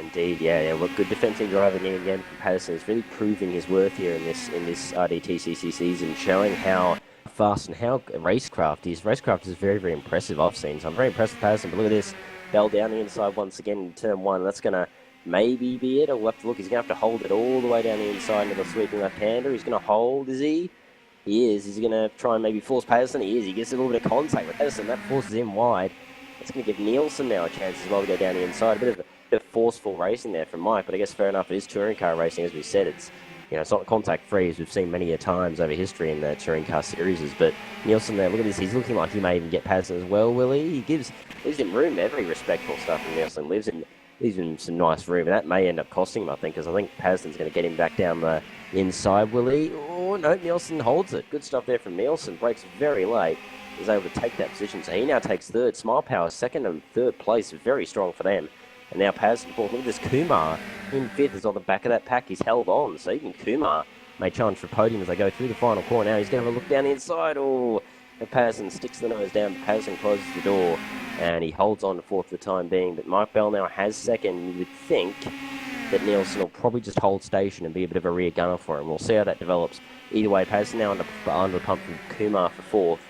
A: Indeed, yeah. Look, good defensive driving in again from Patterson. He's really proving his worth here in this RDTCC season, showing how fast and how racecraft is. Racecraft is very, very impressive, I've seen. So I'm very impressed with Patterson. But look at this. Bell down the inside once again in turn 1. That's going to maybe be it. We'll have to look. He's going to have to hold it all the way down the inside into the sweeping left-hander. He's going to hold, is he? He is. Is he going to try and maybe force Patterson? He is. He gets a little bit of contact with Patterson. That forces him wide. It's going to give Nielsen now a chance as well to go down the inside. A bit of forceful racing there from Mike, but I guess fair enough. It is touring car racing, as we said. It's it's not contact-free, as we've seen many a times over history in the touring car series. But Nielsen there, look at this, he's looking like he may even get past him as well, will he? He leaves him room, very respectful stuff from Nielsen, leaves him some nice room, and that may end up costing him, I think, because I think Patterson's going to get him back down the inside, will he? Oh, no, Nielsen holds it. Good stuff there from Nielsen, breaks very late, is able to take that position, so he now takes third. Smile Power, second and third place, very strong for them. And now Patterson fourth. Look at this, Kumar in fifth is on the back of that pack. He's held on, so even Kumar may challenge for podium as they go through the final corner. Now he's going to have a look down the inside. Oh, and Patterson sticks the nose down. Patterson closes the door, and he holds on to fourth for the time being. But Mike Bell now has second. You would think that Nielsen will probably just hold station and be a bit of a rear gunner for him. We'll see how that develops. Either way, Patterson now under the pump from Kumar for fourth.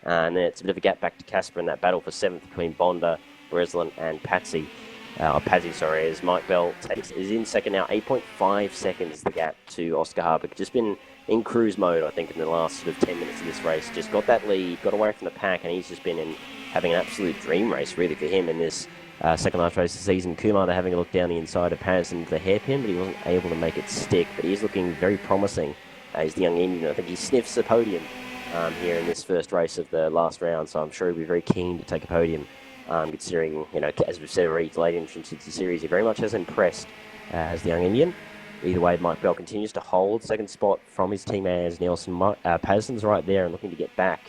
A: And then it's a bit of a gap back to Casper in that battle for seventh between Bonda, Breslin, and Patsy. As Mike Bell is in second now, 8.5 seconds the gap to Oscar Harvick. Just been in cruise mode, I think, in the last sort of 10 minutes of this race. Just got that lead, got away from the pack, and he's just been having an absolute dream race, really, for him in this second last race of the season. Kumar, they're having a look down the inside of Patterson to the hairpin, but he wasn't able to make it stick. But he's looking very promising. He's the young Indian. I think he sniffs the podium here in this first race of the last round, so I'm sure he'll be very keen to take a podium. Considering, as we've said already, late entrance into the series, he very much has impressed as the young Indian. Either way, Mike Bell continues to hold second spot from his teammate as Nielsen. Patterson's right there and looking to get back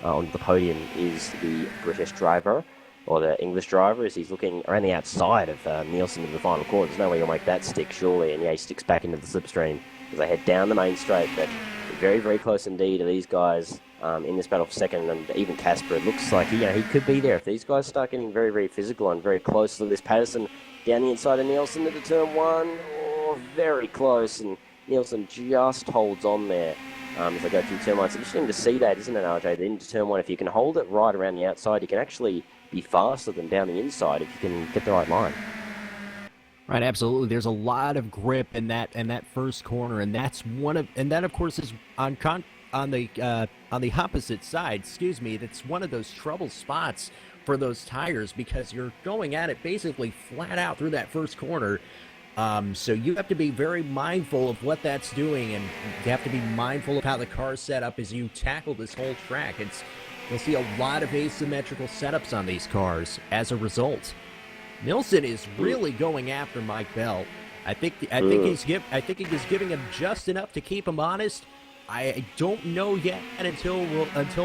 A: onto the podium is the British driver, or the English driver, as he's looking around the outside of Nielsen in the final corner. There's no way you'll make that stick, surely. And yeah, he sticks back into the slipstream as they head down the main straight. But very, very close indeed to these guys in this battle for second, and even Casper. It looks like he could be there if these guys start getting very, very physical and very close to this. Patterson down the inside of Nielsen into turn one. Oh, very close, and Nielsen just holds on there as they go through turn one. It's interesting to see that, isn't it, RJ? That into turn one, if you can hold it right around the outside, you can actually be faster than down the inside if you can get the right line.
B: Right, absolutely. There's a lot of grip in that first corner, and that of course is on the opposite side. That's one of those trouble spots for those tires, because you're going at it basically flat out through that first corner. So you have to be very mindful of what that's doing, and you have to be mindful of how the car's set up as you tackle this whole track. You'll see a lot of asymmetrical setups on these cars as a result. Nielsen is really going after Mike Bell. I think he's giving him just enough to keep him honest. I don't know yet until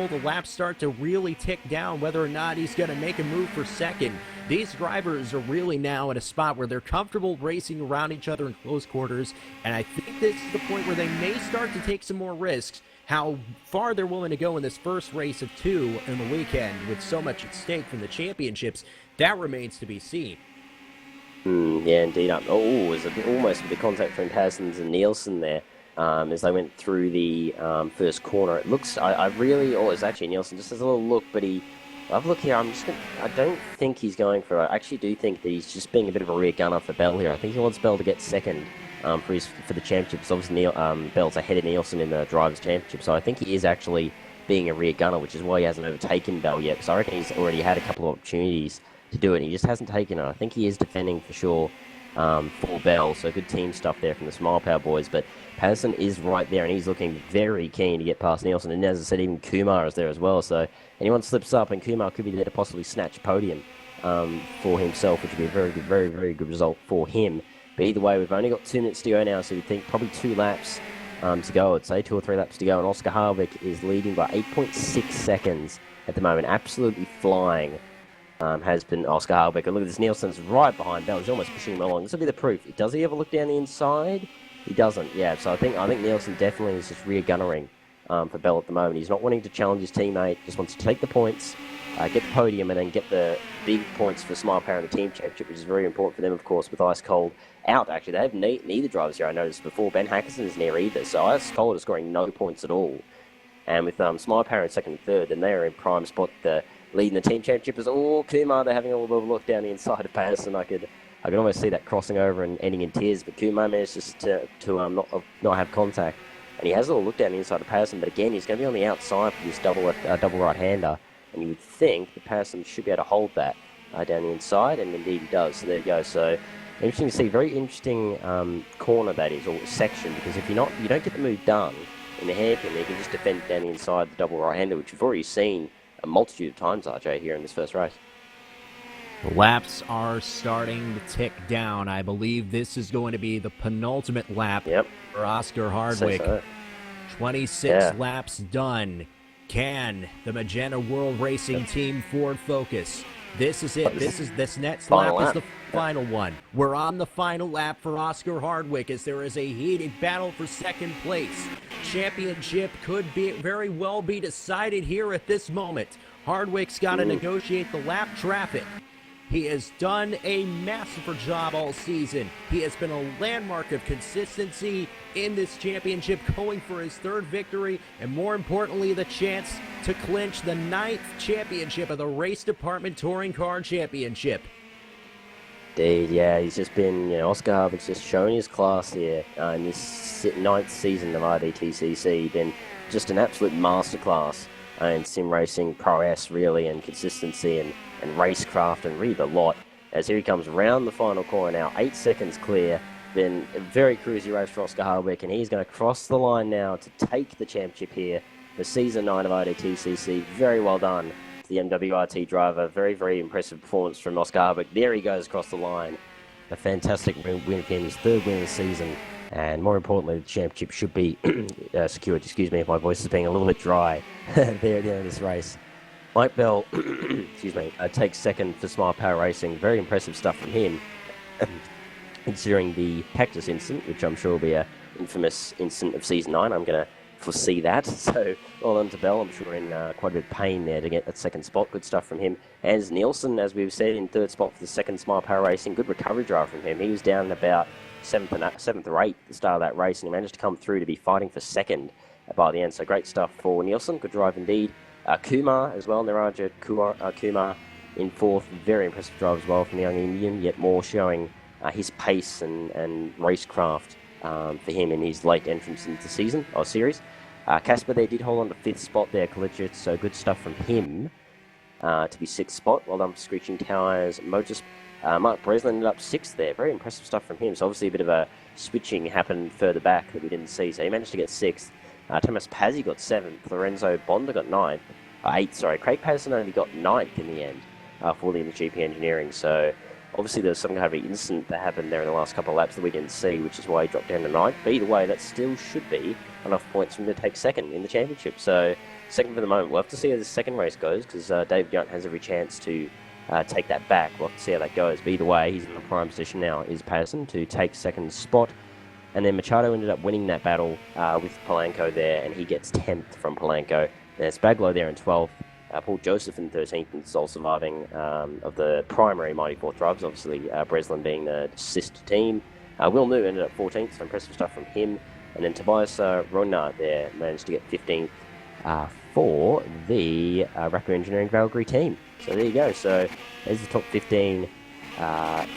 B: the laps start to really tick down whether or not he's going to make a move for second. These drivers are really now in a spot where they're comfortable racing around each other in close quarters, and I think this is the point where they may start to take some more risks. How far they're willing to go in this first race of two in the weekend with so much at stake from the championships, that remains to be seen.
A: Yeah, indeed. There's almost a bit of contact between Patterson and Nielsen there as they went through the first corner. It looks, it's actually Nielsen just has a little look, but I've looked here, I don't think he's going for it. I actually do think that he's just being a bit of a rear gunner for Bell here. I think he wants Bell to get second for the championships. Obviously, Bell's ahead of Nielsen in the Drivers' Championship, so I think he is actually being a rear gunner, which is why he hasn't overtaken Bell yet, because I reckon he's already had a couple of opportunities to do it, and he just hasn't taken it. I think he is defending for sure for Bell, so good team stuff there from the Smile Power boys, but Patterson is right there, and he's looking very keen to get past Nielsen, and as I said, even Kumar is there as well, so anyone slips up, and Kumar could be there to possibly snatch a podium for himself, which would be a very good, very, very good result for him. But either way, we've only got 2 minutes to go now, so we think probably 2 laps to go. I'd say 2 or 3 laps to go, and Oscar Harvick is leading by 8.6 seconds at the moment. Absolutely flying has been Oscar Harvick. And look at this, Nielsen's right behind Bell. He's almost pushing him along. This will be the proof. Does he ever look down the inside? He doesn't, yeah. So I think Nielsen definitely is just rear gunnering for Bell at the moment. He's not wanting to challenge his teammate, just wants to take the points, get the podium, and then get the big points for Smile Power in the team championship, which is very important for them, of course, with Ice Cold out. Actually, they have neither drivers here, I noticed before. Ben Hackerson is near either, so Ice Cold is scoring no points at all. And with Smile Power in second and third, then they are in prime spot. The leading the team championship is Kumar. They're having a little bit of a look down the inside of Patterson. I could almost see that crossing over and ending in tears, but Kumar managed just to not have contact. And he has a little look down the inside of Patterson, but again, he's going to be on the outside for this double right-hander. And you would think that Patterson should be able to hold that down the inside, and indeed he does. So there you go. So Interesting to see. Very interesting corner that is, or section, because if you don't get the move done in the hairpin, you can just defend down the inside the double right-hander, which we've already seen a multitude of times, RJ, here in this first race.
B: The laps are starting to tick down. I believe this is going to be the penultimate lap for Oscar Hardwick.
A: So.
B: 26 laps done. Can the Magenta World Racing Team Ford Focus? This is it. This next lap is the final one. We're on the final lap for Oscar Hardwick as there is a heated battle for second place. Championship could very well be decided here at this moment. Hardwick's got to negotiate the lap traffic. He has done a masterful job all season. He has been a landmark of consistency in this championship, going for his third victory, and more importantly, the chance to clinch the 9th championship of the Race Department Touring Car Championship.
A: Indeed, yeah, he's just been, Oscar Hardwick's just shown his class here in this 9th season of RDTCC. Been just an absolute masterclass in sim racing prowess, really, and consistency and racecraft and really the lot. As here he comes round the final corner now, 8 seconds clear. Then a very cruisy race for Oscar Hardwick, and he's going to cross the line now to take the championship here for Season 9 of RDTCC. Very well done to the MWRT driver. Very, very impressive performance from Oscar Hardwick. There he goes across the line. A fantastic win for him, his 3rd win of the season. And more importantly, the championship should be secured. Excuse me if my voice is being a little bit dry there at the end of this race. Mike Bell, excuse me, takes second for Smile Power Racing. Very impressive stuff from him, considering the cactus incident, which I'm sure will be an infamous incident of Season 9. I'm going to foresee that. So, well done to Bell. I'm sure in quite a bit of pain there to get that second spot. Good stuff from him. Hans Nielsen, as we've said, in 3rd spot for the second Smile Power Racing. Good recovery drive from him. He was down about 7th or 8th at the start of that race, and he managed to come through to be fighting for second by the end. So great stuff for Nielsen. Good drive indeed. Kumar as well, Niraja Kumar in 4th. Very impressive drive as well from the young Indian, yet more showing his pace and racecraft for him in his late entrance into the series. Casper there did hold on to 5th spot there, collegiate, so good stuff from him to be 6th spot. Well done for Screeching Towers. Mark Breslin ended up 6th there. Very impressive stuff from him. So obviously a bit of a switching happened further back that we didn't see. So he managed to get 6th. Thomas Pazzi got 7th. Lorenzo Bonda got 9th. 8th, sorry. Craig Patterson only got 9th in the end for the GP Engineering. So obviously there was some kind of incident that happened there in the last couple of laps that we didn't see, which is why he dropped down to 9th. But either way, that still should be enough points for him to take second in the championship. So second for the moment. We'll have to see how the second race goes, because David Yunt has every chance to take that back. We'll have to see how that goes. But either way, he's in the prime position now, is Patterson, to take second spot. And then Machado ended up winning that battle with Polanco there, and he gets 10th from Polanco. There's Baglow there in 12th. Paul Joseph in 13th, and sole surviving of the primary Mighty Fourth drivers, obviously Breslin being the sister team. Will New ended up 14th, so impressive stuff from him. And then Tobias Ronard there managed to get 15th for the Rapper Engineering Valkyrie team. So there you go. So there's the top 15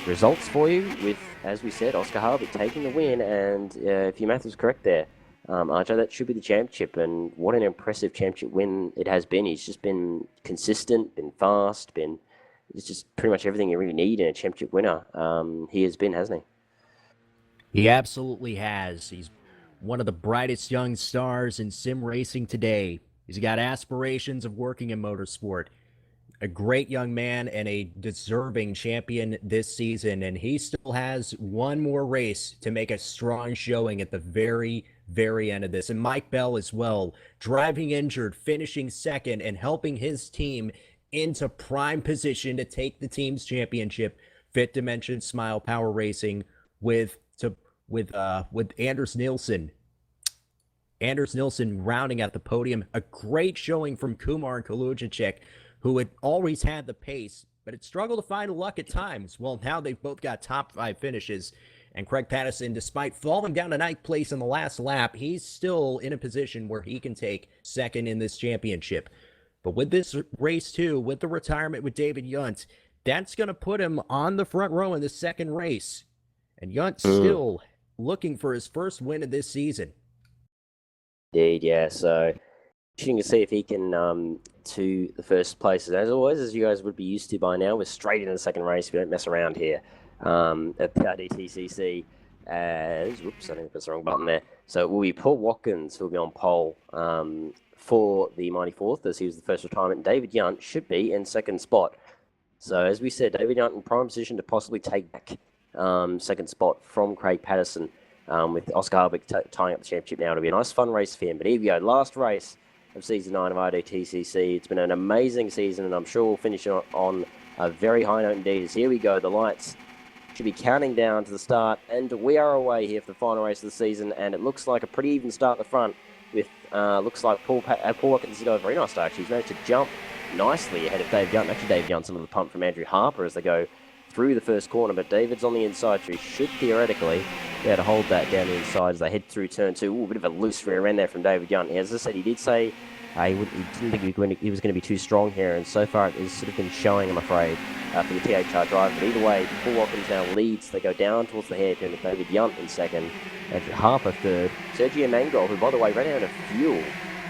A: results for you with, as we said, Oscar Hardwick taking the win. And if your math was correct there, RJ, that should be the championship. And what an impressive championship win it has been. He's just been consistent, been fast, it's just pretty much everything you really need in a championship winner. He has been, hasn't he?
B: He absolutely has. He's one of the brightest young stars in sim racing today. He's got aspirations of working in motorsport. A great young man and a deserving champion this season, and he still has one more race to make a strong showing at the very, very end of this. And Mike Bell as well, driving injured, finishing second, and helping his team into prime position to take the team's championship. Fifth Dimension Smile Power Racing with Anders Nielsen. Anders Nielsen rounding out the podium. A great showing from Kumar and Kalujicek, who had always had the pace, but had struggled to find luck at times. Well, now they've both got top 5 finishes. And Craig Patterson, despite falling down to 9th place in the last lap, he's still in a position where he can take second in this championship. But with this race, too, with the retirement with David Yunt, that's going to put him on the front row in the second race. And Yunt still looking for his first win of this season.
A: Indeed, yeah. So you can see if he can to the first place. As always, as you guys would be used to by now, we're straight into the second race. We don't mess around here. at the RDTCC. Whoops, I think I pressed the wrong button there. So it will be Paul Watkins who will be on pole for the Mighty Fourth, as he was the first retirement. And David Yunt should be in second spot. So as we said, David Yunt in prime position to possibly take back second spot from Craig Patterson, with Oscar Harvick tying up the championship now. It'll be a nice fun race for him. But here we go, last race of Season 9 of RDTCC. It's been an amazing season, and I'm sure we'll finish on a very high note indeed. As here we go, the lights should be counting down to the start, and we are away here for the final race of the season, and it looks like a pretty even start at the front with, looks like Paul Watkins did a very nice start. He's managed to jump nicely ahead of David Yunt. Actually, David Yunt's under the pump from Andrew Harper as they go through the first corner, but David's on the inside, so he should theoretically be able to hold that down the inside as they head through turn 2. Ooh, a bit of a loose rear end there from David Yunt. As I said, he did say he didn't think he was going to be too strong here, and so far it has sort of been showing, I'm afraid, for the THR driver. But either way, Paul Watkins now leads. They go down towards the hairpin with David Yunt in second, Andrew Harper third, Sergio Mangold, who, by the way, ran out of fuel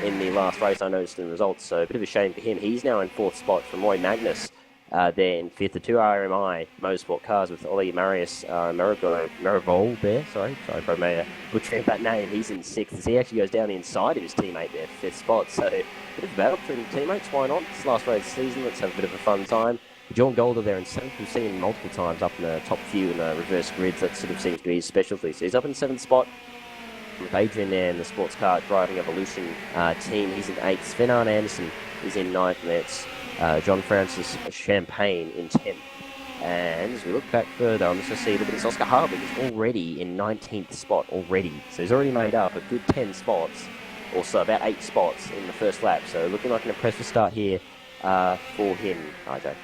A: in the last race, I noticed in the results, so a bit of a shame for him. He's now in fourth spot from Roy Magnus. There in fifth, the two RMI motorsport cars with Ollie Marius Marivol there. Sorry if I may butcher that name. He's in sixth as he actually goes down the inside of his teammate there, fifth spot. So a bit of a battle between teammates. Why not? It's the last race of the season. Let's have a bit of a fun time. John Golder there in seventh. We've seen him multiple times up in the top few in the reverse grids. That sort of seems to be his specialty. So he's up in seventh spot with Adrian there in the sports car driving Evolution team. He's in eighth. Sven Arne Anderson is in ninth, and that's John Francis Champagne in 10th. And as we look back further, I'm just going to see that it's Oscar Harvick is already in 19th spot already. So he's already made up a good 10 spots, also about 8 spots in the first lap. So looking like an impressive start here for him, RJ.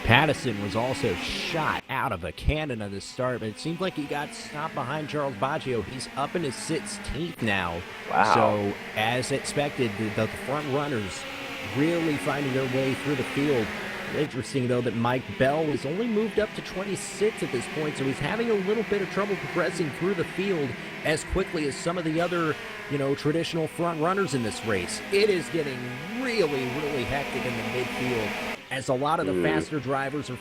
B: Patterson was also shot out of a cannon at the start, but it seemed like he got stopped behind Charles Baggio. He's up in his 16th now.
A: Wow.
B: So as expected, the front runners really finding their way through the field. Interesting, though, that Mike Bell has only moved up to 26 at this point, so he's having a little bit of trouble progressing through the field as quickly as some of the other, traditional front runners in this race. It is getting really, really hectic in the midfield as a lot of the faster drivers are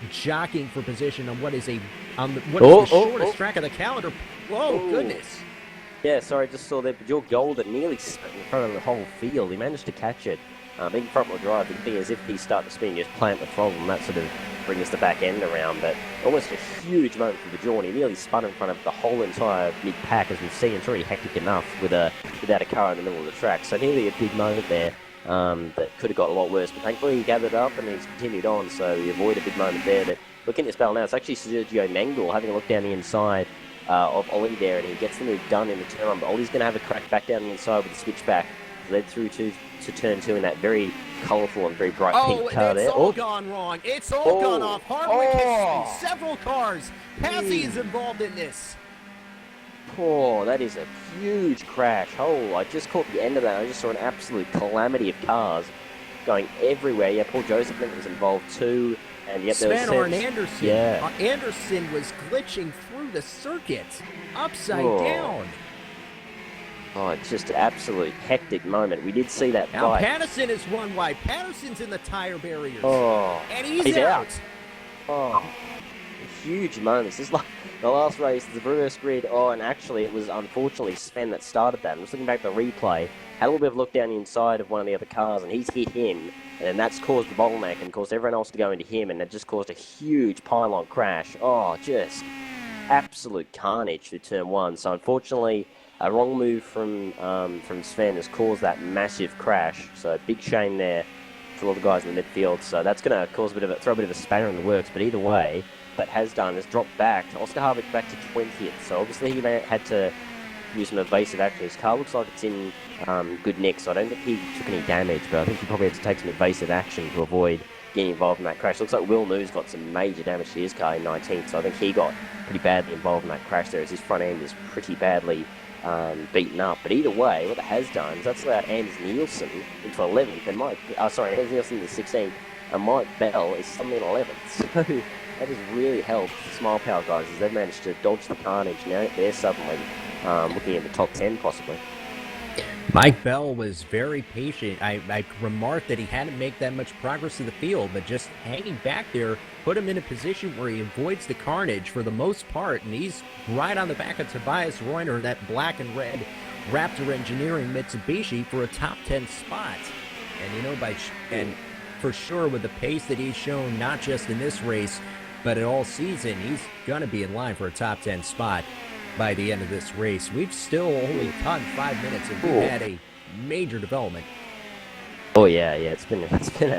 B: jockeying for position on what is the shortest track of the calendar. Whoa, goodness.
A: Yeah, sorry, just saw that. But your Golden nearly spun in front of the whole field. He managed to catch it. Being front-wheel drive, the thing is, if he starts to spin, you just plant the throttle, and that sort of brings the back end around. But almost a huge moment for the Jaw, and he nearly spun in front of the whole entire mid-pack, as we've seen. It's already hectic enough without a car in the middle of the track. So nearly a big moment there that could have got a lot worse. But thankfully, he gathered up and he's continued on, so he avoided a big moment there. But looking at this battle now, it's actually Sergio Mangold having a look down the inside of Ollie there, and he gets the move done in the turn one, but Ollie's going to have a crack back down the inside with the switchback. Led through to turn 2 in that very colourful and very bright pink car there.
B: It's all gone wrong. It's all gone off. Hardwick history. Several cars. Passy is involved in this.
A: That is a huge crash. I just caught the end of that. I just saw an absolute calamity of cars going everywhere. Yeah, Paul Joseph was involved too. And yet
B: Sven Arne Anderson.
A: Yeah.
B: Anderson was glitching through the circuit upside down.
A: It's just an absolute hectic moment. We did see that
B: Now
A: fight.
B: Patterson is one wide. Patterson's in the tire barriers. And he's
A: out. Huge moments. This is like the last race, the reverse grid. And actually it was unfortunately Sven that started that. I'm just looking back at the replay. Had a little bit of a look down the inside of one of the other cars, and he's hit him. And that's caused the bottleneck and caused everyone else to go into him, and it just caused a huge pylon crash. Just absolute carnage through turn 1. So unfortunately, a wrong move from Sven has caused that massive crash. So big shame there for all the guys in the midfield. So that's going to cause throw a bit of a spanner in the works. But either way, what has done is dropped back. Oscar Harvick back to 20th. So obviously he had to use some evasive action. His car looks like it's in good nick. So I don't think he took any damage, but I think he probably had to take some evasive action to avoid getting involved in that crash. Looks like Will News got some major damage to his car in 19th. So I think he got pretty badly involved in that crash there, as his front end is pretty badly beaten up. But either way, what it has done is that's allowed Anders Nielsen into 11th, and Anders Nielsen into 16th, and Mike Bell is suddenly in 11th. So that has really helped the Smile Power guys, as they've managed to dodge the carnage. Now they're suddenly looking at the top 10 possibly.
B: Mike Bell was very patient. I remarked that he hadn't made that much progress to the field, but just hanging back there put him in a position where he avoids the carnage for the most part, and he's right on the back of Tobias Reuner, that black and red Raptor Engineering Mitsubishi, for a top 10 spot. And and for sure with the pace that he's shown, not just in this race, but all season, he's going to be in line for a top 10 spot by the end of this race. We've still only done 5 minutes, and we've had a major development.
A: Oh yeah, it's been a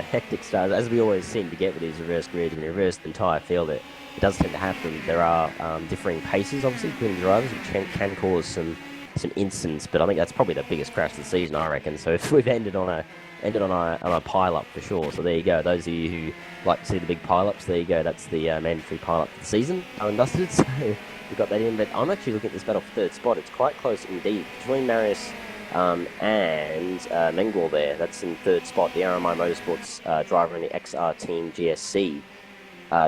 A: hectic start, as we always seem to get with these reverse grids. When you reverse the entire field, it does tend to happen. There are differing paces, obviously, between drivers, which can cause some incidents. But I think that's probably the biggest crash of the season, I reckon. So if we've ended on a pile up for sure. So there you go. Those of you who like to see the big pile ups, there you go. That's the mandatory pile up for the season. Undusted. So we got that in. But I'm actually looking at this battle for third spot. It's quite close indeed between Marius and Mengwal there. That's in third spot. The RMI Motorsports driver in the XR Team GSC.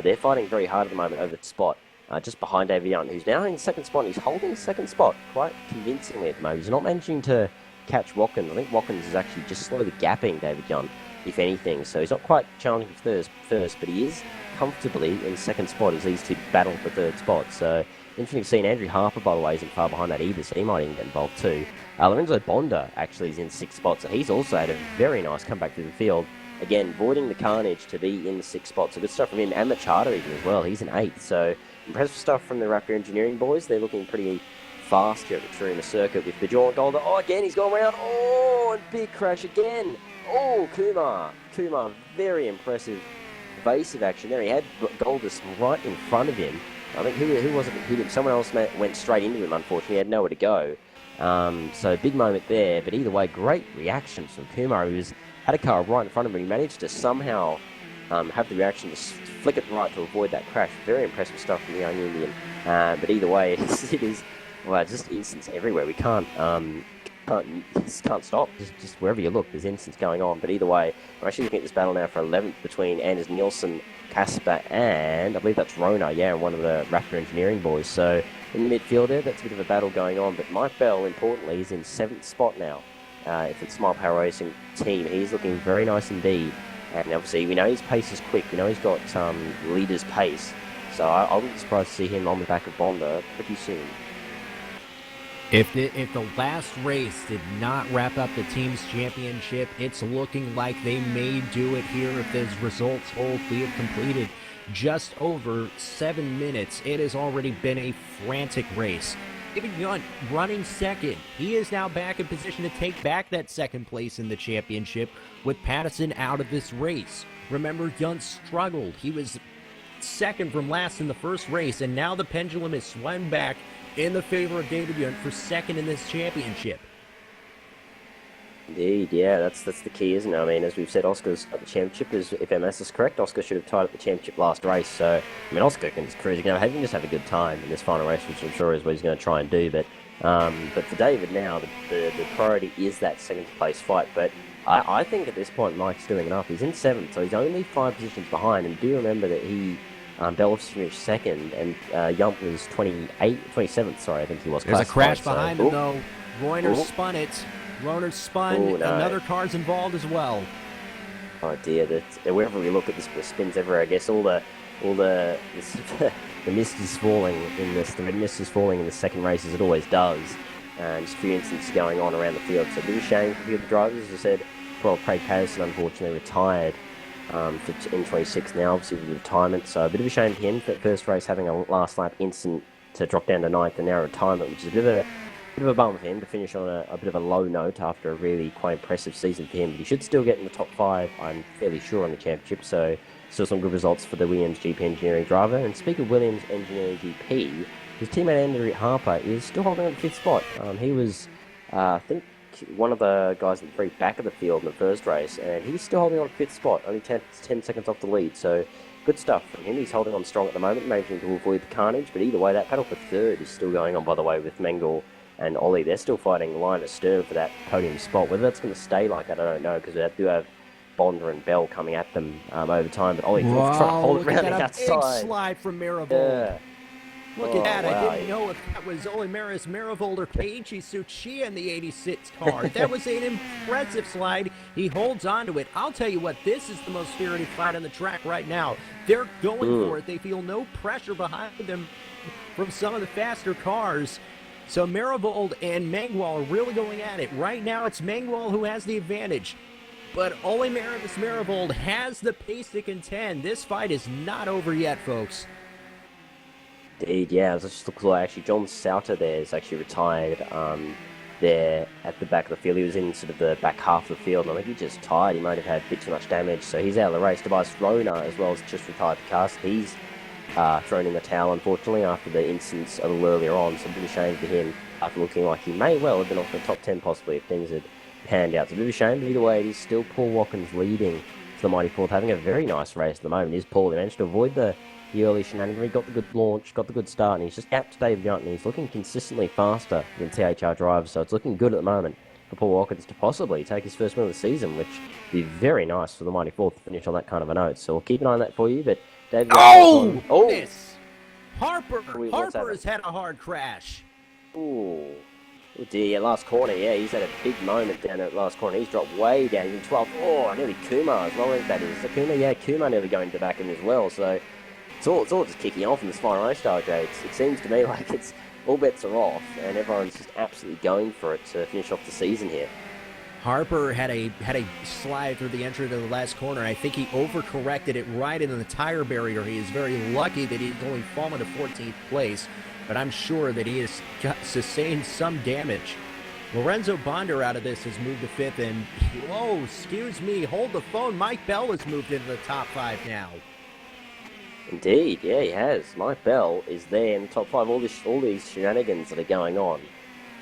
A: They're fighting very hard at the moment over the spot. Just behind David Young, who's now in second spot. He's holding second spot quite convincingly at the moment. He's not managing to catch Watkins. I think Watkins is actually just slowly gapping David Young, if anything. So he's not quite challenging for first, but he is comfortably in second spot as these two battle for third spot. So interesting to see. Andrew Harper, by the way, isn't far behind that either, so he might even get involved too. Lorenzo Bonda actually is in sixth spot, so he's also had a very nice comeback to the field. Again, avoiding the carnage to be in the sixth spot. So good stuff from him. And Machado even as well. He's in eighth. So impressive stuff from the Raptor Engineering boys. They're looking pretty fast here at the Tarumã circuit with Bajorn Golder. Oh, again, he's gone around. Oh, and big crash again. Oh, Kumar, very impressive, evasive action there. He had Goldust right in front of him. I think who was it that hit him? Someone else went straight into him, unfortunately. He had nowhere to go. So big moment there. But either way, great reactions from Kumar, who had a car right in front of him. He managed to somehow have the reaction to flick it right to avoid that crash. Very impressive stuff from the young Indian. But either way, it is just incidents everywhere. We can't stop. Just wherever you look, there's incidents going on. But either way, we're actually looking at this battle now for 11th between Anders Nielsen, Casper, and I believe that's Rona, and one of the Raptor Engineering boys. So in the midfield there, that's a bit of a battle going on. But Mike Bell, importantly, is in 7th spot now. If it's Smile Power Racing team, he's looking very nice indeed. And obviously, we know his pace is quick. We know he's got leader's pace. So I wouldn't be surprised to see him on the back of Bonda pretty soon.
B: If the last race did not wrap up the team's championship, it's looking like they may do it here if those results hold. We have completed just over 7 minutes. It has already been a frantic race. David Yunt running second. He is now back in position to take back that second place in the championship with Pattison out of this race. Remember, Yunt struggled. He was second from last in the first race, and now the pendulum has swung back in the favor of David Yunt for second in this championship.
A: Indeed, yeah, that's the key, isn't it? I mean, as we've said, Oscar's at the championship. If MS is correct, Oscar should have tied up the championship last race. So, I mean, Oscar can just cruise. He can just have a good time in this final race, which I'm sure is what he's going to try and do. But for David now, the priority is that second place fight. But I think at this point, Mike's doing enough. He's in 7th, so he's only 5 positions behind. And do remember that Bell finished second, and Yunt was 27th. Sorry, I think he was.
B: There's a crash behind him, though. Reuner spun it. Reuner spun. Another car's involved as well.
A: Oh dear! Wherever we look at this, spins everywhere. I guess all the the mist is falling in this. The red mist is falling in the second race as it always does. And just a few incidents going on around the field. So a bit of a shame for the drivers. As I said, well, Craig Patterson unfortunately retired for N26 now, obviously with retirement. So a bit of a shame for him for that first race having a last lap incident to drop down to 9th and now retirement, which is a bit of a bummer for him to finish on a bit of a low note after a really quite impressive season for him. But he should still get in the top 5, I'm fairly sure, on the championship. So still some good results for the Williams GP Engineering driver. And speaking of Williams Engineering GP, his teammate Andrew Harper is still holding on the 5th spot. He was, I think, one of the guys at the very back of the field in the first race, and he's still holding on 5th spot, only 10 seconds off the lead. So good stuff from him. He's holding on strong at the moment, managing to avoid the carnage. But either way, that battle for 3rd is still going on, by the way, with Mengel and Ollie. They're still fighting line astern for that podium spot. Whether that's going to stay like that, I don't know, because they do have Bonda and Bell coming at them over time. But Ollie trying to hold it around the outside.
B: Big slide from Miraval. Look at that.
A: Wow.
B: I didn't know if that was Olimaris Marivold or Keiji Tsuchiya in the 86 car. That was an impressive slide. He holds on to it. I'll tell you what, this is the most spirited fight on the track right now. They're going for it. They feel no pressure behind them from some of the faster cars. So Marivold and Mengwal are really going at it. Right now, it's Mengwal who has the advantage. But Olimaris Marivold has the pace to contend. This fight is not over yet, folks.
A: Indeed, yeah. It just looks like actually John Sauter there is actually retired there at the back of the field. He was in sort of the back half of the field, and I think he just tired. He might have had a bit too much damage, so he's out of the race. Tobias Rona as well as just retired the car. So he's thrown in the towel, unfortunately, after the instance a little earlier on. So a bit of a shame for him after looking like he may well have been off the top 10 possibly if things had panned out. So a bit of a shame, but either way, it is still Paul Watkins leading for the Mighty Fourth, having a very nice race at the moment. It is Paul. He managed to avoid the early shenanigan. He got the good launch, got the good start, and he's just gapped David Yunt, and he's looking consistently faster than THR drivers, so it's looking good at the moment for Paul Watkins to possibly take his first win of the season, which would be very nice for the Mighty Fourth to finish on that kind of a note. So we'll keep an eye on that for you, but David
B: Oh! Harper has had a hard crash.
A: Oh dear, yeah, last corner, yeah, he's had a big moment down at last corner. He's dropped way down, he's in 12th. Oh, nearly Kumar as well, I think that is. So Kumar nearly going to back him as well, so it's all just kicking off in this final race, RJ. It seems to me like it's all bets are off, and everyone's just absolutely going for it to finish off the season here.
B: Harper had a slide through the entry to the last corner. I think he overcorrected it right into the tire barrier. He is very lucky that he's only fallen to 14th place, but I'm sure that he has sustained some damage. Lorenzo Bonder out of this has moved to 5th, and whoa, excuse me, hold the phone. Mike Bell has moved into the top 5 now. Indeed,
A: yeah, he has. Mike Bell is there in the top 5. All these shenanigans that are going on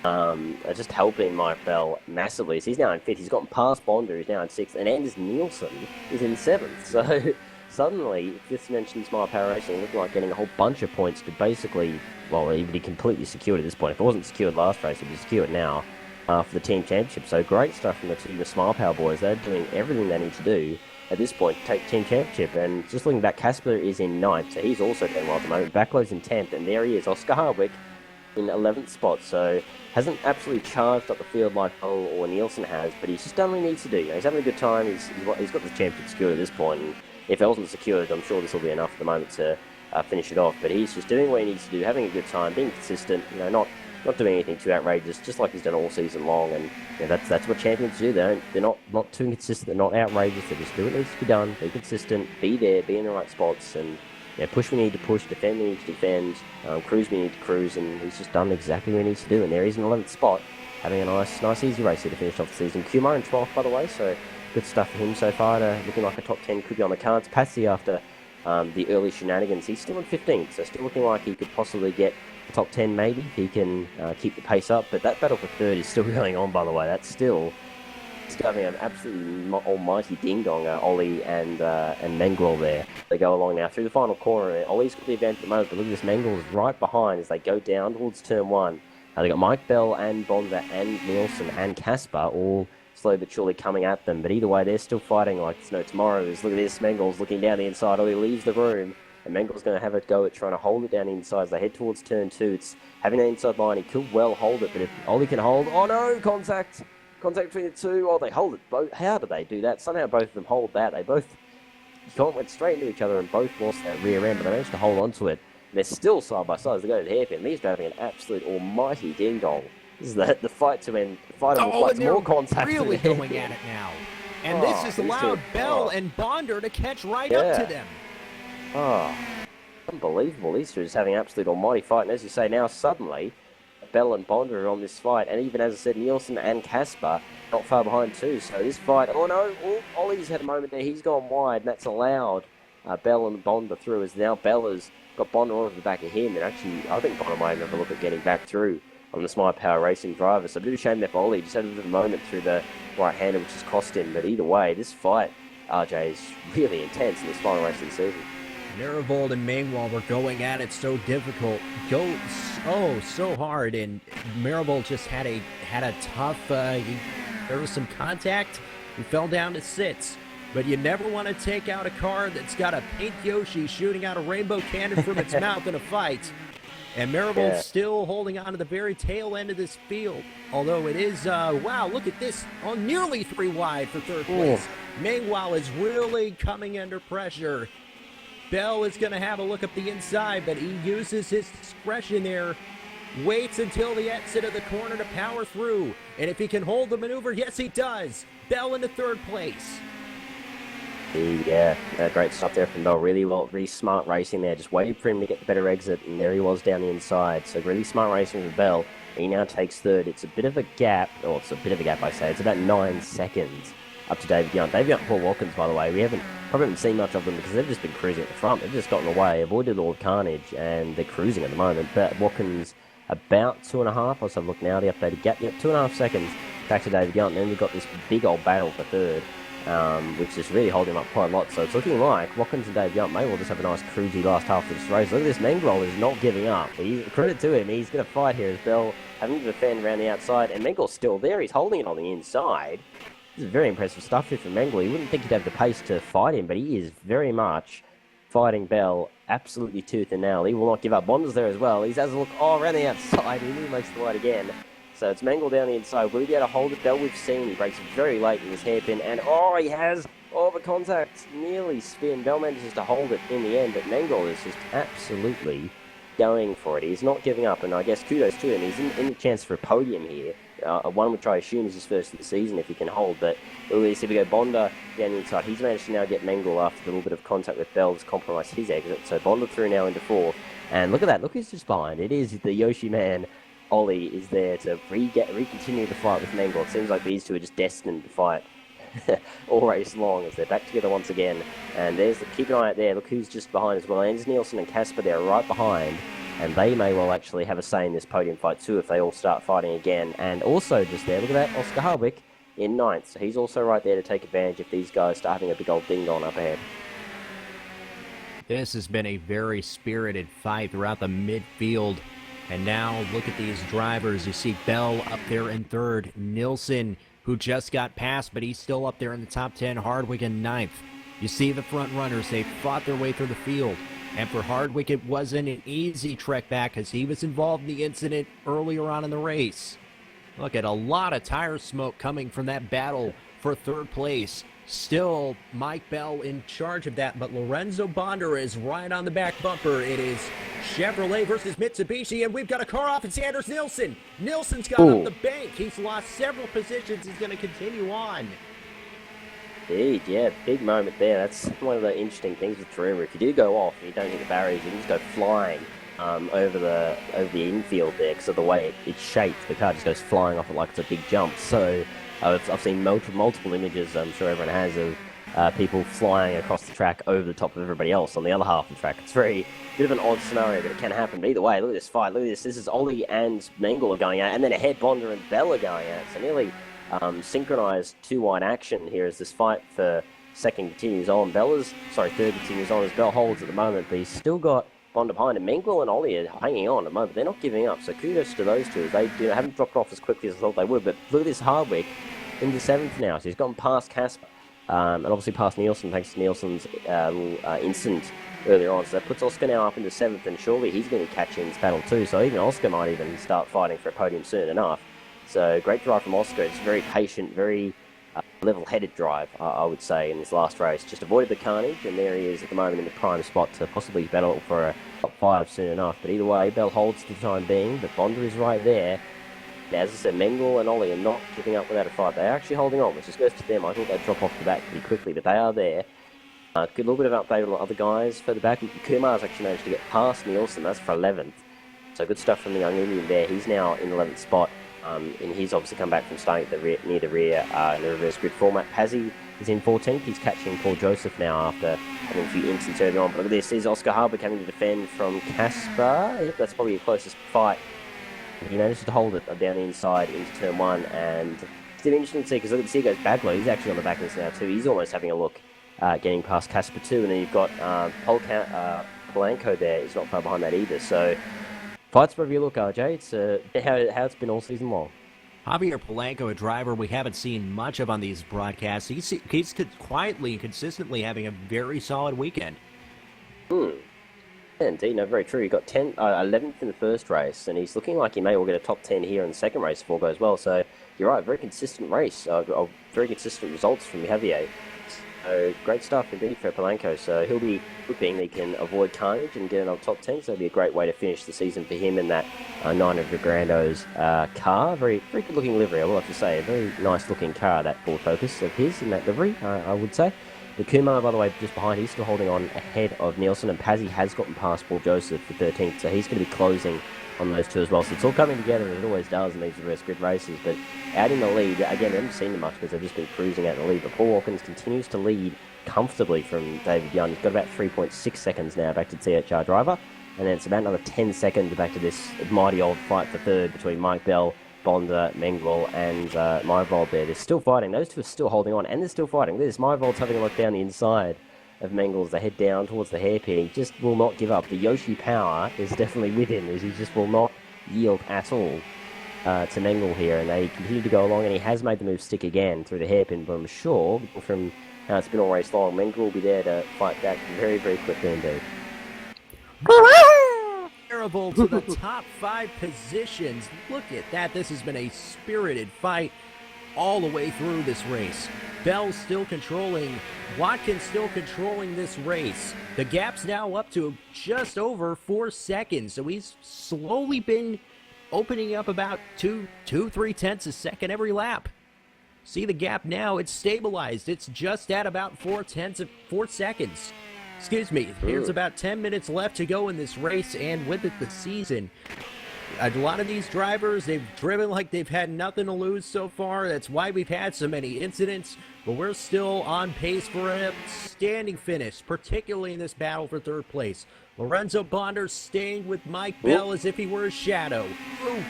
A: are just helping Mike Bell massively. So he's now in 5th. He's gotten past Bonder, who's now in 6th, and Anders Nielsen is in 7th. So suddenly, this mentioned Smile Power Racing looking like getting a whole bunch of points to basically, well, he'd be completely secured at this point. If it wasn't secured last race, it'd be secured now for the team championship. So great stuff from the team of Smile Power boys. They're doing everything they need to do at this point to take team championship. And just looking back, Casper is in 9th, so he's also doing well at the moment. Backlow's in 10th, and there he is, Oscar Hardwick in 11th spot. So hasn't absolutely charged up the field like Hull or Nielsen has, but he's just done what he needs to do. You know, he's having a good time. He's got the championship secured at this point, and if it wasn't secured, I'm sure this will be enough at the moment to finish it off. But he's just doing what he needs to do, having a good time, being consistent. You know, not doing anything too outrageous, just like he's done all season long. And you know, that's what champions do. They're not too inconsistent. They're not outrageous. They just do what needs to be done. Be consistent. Be there. Be in the right spots. And you know, push when you need to push. Defend when you need to defend. Cruise when you need to cruise. And he's just done exactly what he needs to do. And there he's in 11th spot, having a nice easy race here to finish off the season. Kumar in 12th, by the way. So good stuff for him so far. Looking like a top 10 could be on the cards. Patsy after the early shenanigans. He's still in 15th, so still looking like he could possibly get the top 10 maybe. He can keep the pace up, but that battle for 3rd is still going on, by the way. That's still having an absolutely almighty ding-dong, Ollie and Mengwal there. They go along now through the final corner. Ollie's got the advantage at the moment, but look at this, Mengwal is right behind as they go down towards turn 1. They got Mike Bell and Bonder and Nielsen and Casper all slowly but surely coming at them, but either way they're still fighting like it's no tomorrow. Look at this, Mengel's looking down the inside. Ollie leaves the room, and Mengel's going to have a go at trying to hold it down the inside as they head towards turn 2. It's having an inside line. He could well hold it, but if Ollie can hold, oh no, contact between the two. Oh, they hold it both. How did they do that? Somehow both of them hold that. They both went straight into each other and both lost that rear end, but they managed to hold on to it. They're still side by side as they go to the hairpin. He's driving an absolute almighty ding dong. This is the fight to end. The fight will more contact.
B: Really going at it now, and this has allowed Bell and Bonder to catch right up to them.
A: Oh, unbelievable! These two are just having an absolute almighty fight, and as you say, now suddenly Bell and Bonder are on this fight, and even as I said, Nielsen and Casper not far behind too. So this fight, oh no, Ollie's had a moment there. He's gone wide, and that's allowed Bell and Bonder through. As now Bell has got Bonder onto the back of him, and actually I think Bonder might have a look at getting back through on the Smile Power Racing driver. So a bit of a shame there for Ollie. Just had a bit of a moment through the right-hander, which has cost him. But either way, this fight, RJ, is really intense in this final race of the season.
B: Marivold and Mengwal were going at it so difficult, so hard, and Marivold just had a tough. There was some contact. He fell down to 6. But you never want to take out a car that's got a pink Yoshi shooting out a rainbow cannon from its mouth in a fight. And Marigold's still holding on to the very tail end of this field. Although it is, wow, look at this. Oh, nearly 3 wide for third place. Meanwhile is really coming under pressure. Bell is going to have a look up the inside, but he uses his discretion there. Waits until the exit of the corner to power through. And if he can hold the maneuver, yes, he does. Bell into third place.
A: Yeah, great stuff there from Bell. Really smart racing there. Just waited for him to get the better exit, and there he was down the inside. So really smart racing from Bell. He now takes third. It's a bit of a gap, or it's a bit of a gap, I say. It's about 9 seconds up to David Young. David Young and Paul Watkins, by the way, we probably haven't seen much of them because they've just been cruising at the front. They've just gotten away, avoided all the carnage, and they're cruising at the moment. But Watkins about 2.5. Let's have a look now. The updated gap. Yep, 2.5 seconds back to David Young. And then we've got this big old battle for third. Which is really holding him up quite a lot. So it's looking like Watkins and Dave Young may well just have a nice cruisy last half of this race. Look at this, Mengle is not giving up. Credit to him, he's going to fight here as Bell having to defend around the outside, and Mengle's still there. He's holding it on the inside. This is very impressive stuff here from Mengle. You wouldn't think he'd have the pace to fight him, but he is very much fighting Bell absolutely tooth and nail. He will not give up. Bonda's there as well. He has a look around the outside. He nearly makes the wide again. So it's Mengle down the inside. Will he be able to hold it? Bell, we've seen. He breaks very late in his hairpin. And, he has. The contact nearly spin. Bell manages to hold it in the end. But Mengle is just absolutely going for it. He's not giving up. And I guess kudos to him. He's in the chance for a podium here. One which I assume is his first of the season if he can hold. But look at this. Here we go. Bonda down the inside. He's managed to now get Mengle after a little bit of contact with Bell to compromise his exit. So Bonda through now into fourth. And look at that. Look who's just behind. It is the Yoshi man. Ollie is there to continue the fight with Mengle. It seems like these two are just destined to fight all race long as they're back together once again. And keep an eye out there. Look who's just behind as well. Anders Nielsen and Casper there right behind. And they may well actually have a say in this podium fight too if they all start fighting again. And also just there, look at that, Oscar Hardwick in 9th. So he's also right there to take advantage if these guys start having a big old ding-dong up ahead.
B: This has been a very spirited fight throughout the midfield. And now look at these drivers. You see Bell up there in 3rd. Nilsson, who just got passed, but he's still up there in the top 10. Hardwick in 9th. You see the front runners. They fought their way through the field. And for Hardwick, it wasn't an easy trek back because he was involved in the incident earlier on in the race. Look at a lot of tire smoke coming from that battle for 3rd place. Still Mike Bell in charge of that, but Lorenzo Bonder is right on the back bumper. It is Chevrolet versus Mitsubishi, and we've got a car off. It's Anders Nilsson. Nilsson's got up the bank. He's lost several positions. He's going to continue on.
A: Indeed, yeah, big moment there. That's one of the interesting things with Tarumã. If you do go off and you don't hit the barriers, you can just go flying over the infield there because of the way it's shaped. The car just goes flying off it like it's a big jump. So I've seen multiple images, I'm sure everyone has, of people flying across the track over the top of everybody else on the other half of the track. It's bit of an odd scenario, but it can happen. But either way, look at this fight. Look at this. This is Ollie and Mengle are going out, and then ahead Bonda and Bell are going out. So nearly synchronized 2-wide action here as this fight for second continues on. Third continues on as Bell holds at the moment, but he's still got Bonda behind him. Mengle and Ollie are hanging on at the moment. They're not giving up, so kudos to those two. They haven't dropped off as quickly as I thought they would, but look at this Hardwick into 7th now. So he's gotten past Casper and obviously past Nielsen thanks to Nielsen's incident earlier on. So that puts Oscar now up into 7th, and surely he's going to catch in this battle too. So even Oscar might even start fighting for a podium soon enough. So great drive from Oscar. It's very patient, very level-headed drive, I would say, in this last race. Just avoided the carnage, and there he is at the moment in the prime spot to possibly battle for a top 5 soon enough. But either way, Bell holds for the time being, but Bonda is right there. Now, as I said, Mengle and Ollie are not giving up without a fight. They're actually holding on, which just goes to them. I thought they'd drop off the back pretty quickly, but they are there. Good little bit of update on the other guys further back. Kumar's actually managed to get past Nielsen. That's for 11th. So good stuff from the young Indian there. He's now in 11th spot. And he's obviously come back from starting at the rear, near the rear in the reverse grid format. Pazzi is in 14th. He's catching Paul Joseph now after having a few incidents early on. But look at this. Here's Oscar Hardwick having to defend from Casper. Yep, that's probably the closest fight. He manages to hold it down the inside into turn 1. And it's interesting to see because look at the Seago's Baglow. He's actually on the back of this now too. He's almost having a look getting past Casper too. And then you've got Polanco there. He's not far behind that either. So fight's for you look, RJ. It's how it's been all season long.
B: Javier Polanco, a driver we haven't seen much of on these broadcasts. He's quietly and consistently having a very solid weekend.
A: Yeah, indeed, no, very true. He got 11th in the first race, and he's looking like he may well get a top 10 here in the second race if all goes well. So you're right, very consistent race, very consistent results from Javier. So great stuff indeed for Polanco. So he'll be hoping he can avoid carnage and get another top 10. So it'll be a great way to finish the season for him in that 900 Grando's car. Very, very good looking livery, I will have to say. A very nice looking car, that Ford Focus of his in that livery, I would say. The Kumar, by the way, just behind, he's still holding on ahead of Nielsen, and Pazzi has gotten past Paul Joseph for 13th, so he's going to be closing on those two as well. So it's all coming together, and it always does in these reverse grid races. But out in the lead, again, we haven't seen them much because they've just been cruising out in the lead. But Paul Watkins continues to lead comfortably from David Young. He's got about 3.6 seconds now back to THR driver, and then it's about another 10 seconds back to this mighty old fight for third between Mike Bell, Bonda, Mengel, and Myvold there. They're still fighting. Those two are still holding on, and they're still fighting. This Myvold's having a look down the inside of Mengels. They head down towards the hairpin. He just will not give up. The Yoshi power is definitely with him, as he just will not yield at all to Mengel here, and they continue to go along, and he has made the move stick again through the hairpin, but I'm sure from how it's been all race long, Mengel will be there to fight back very, very quickly indeed.
B: Terrible to the top 5 positions. Look at that. This has been a spirited fight all the way through this race. Bell still controlling. Watkins still controlling this race. The gap's now up to just over 4 seconds. So he's slowly been opening up about 3 tenths a second every lap. See the gap now. It's stabilized. It's just at about 4 seconds. Excuse me, there's about 10 minutes left to go in this race, and with it the season. A lot of these drivers, they've driven like they've had nothing to lose so far. That's why we've had so many incidents, but we're still on pace for an outstanding finish, particularly in this battle for third place. Lorenzo Bonder staying with Mike Bell as if he were a shadow. Ooh.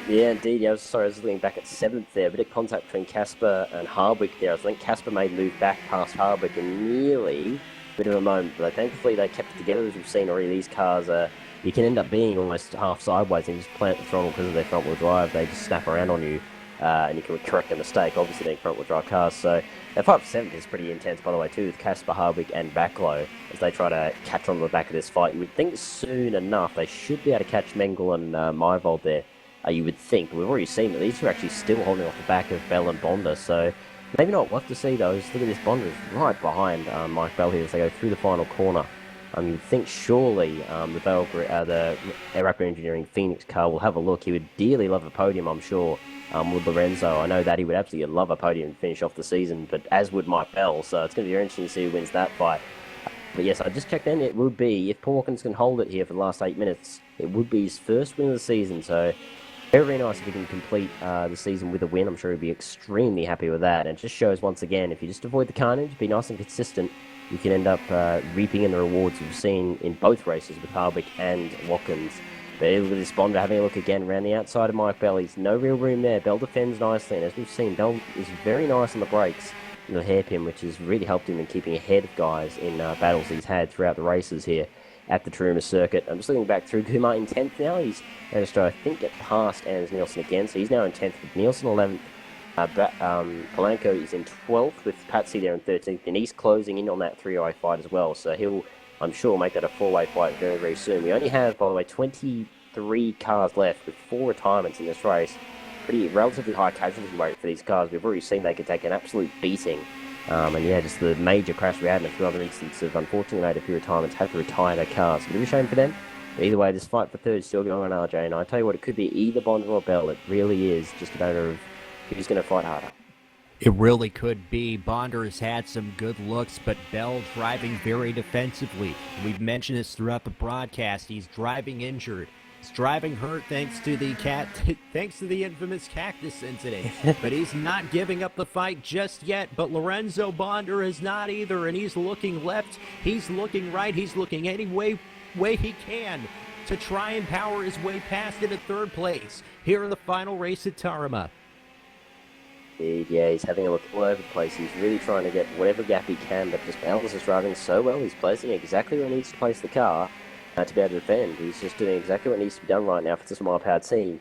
A: Yeah, indeed. I was looking back at 7th there. A bit of contact between Casper and Hardwick there. I think Casper made a move back past Hardwick and nearly bit of a moment, but thankfully they kept it together. As we've seen already, these cars you can end up being almost half sideways and just plant the throttle because of their front wheel drive. They just snap around on you, and you can correct a mistake, obviously being front wheel drive cars. So that 5-7 is pretty intense, by the way, too, with Casper, Hardwick and Backlow as they try to catch on the back of this fight. You would think soon enough they should be able to catch Mengel and Myvold there. You would think, but we've already seen that these two are actually still holding off the back of Bell and Bonda, so maybe not. We'll have to see those. Look at this. Bonda is right behind Mike Bell here as they go through the final corner. You'd think surely the Air Rapid Engineering Phoenix car will have a look. He would dearly love a podium, I'm sure, with Lorenzo. I know that he would absolutely love a podium and finish off the season, but as would Mike Bell, so it's going to be very interesting to see who wins that fight. But yes, I just checked in. It would be, if Paul Watkins can hold it here for the last 8 minutes, it would be his first win of the season, so very, very nice if he can complete the season with a win. I'm sure he'll be extremely happy with that. And it just shows, once again, if you just avoid the carnage, be nice and consistent, you can end up reaping in the rewards we've seen in both races with Hardwick and Watkins. But look at this Bonda having a look again around the outside of Mike Bell. He's no real room there. Bell defends nicely, and as we've seen, Bell is very nice on the brakes in the hairpin, which has really helped him in keeping ahead of guys in battles he's had throughout the races here at the Tarumã circuit. I'm just looking back through Kumar in 10th now. He's managed to, I think, get past Anders Nielsen again, so he's now in 10th with Nielsen 11th. Polanco is in 12th with Patsy there in 13th, and he's closing in on that 3-way fight as well, so he'll, I'm sure, make that a 4-way fight very, very soon. We only have, by the way, 23 cars left with 4 retirements in this race. Pretty relatively high casualty rate for these cars. We've already seen they could take an absolute beating. And yeah, just the major crash we had in a few other instances of, unfortunately, made a few retirements have to retire their cars. A bit of a shame for them. But either way, this fight for third is still going on, RJ. And I tell you what, it could be either Bond or Bell. It really is just a matter of who's going to fight harder.
B: It really could be. Bonder has had some good looks, but Bell driving very defensively. We've mentioned this throughout the broadcast. He's driving injured. He's driving hurt thanks to the infamous cactus incident. But he's not giving up the fight just yet. But Lorenzo Bonder is not either, and he's looking left, he's looking right, he's looking any way he can to try and power his way past into third place here in the final race at Tarumã.
A: Yeah, he's having a look all over the place. He's really trying to get whatever gap he can, but just Balance is driving so well. He's placing exactly where he needs to place the car to be able to defend. He's just doing exactly what needs to be done right now for this mile-powered team.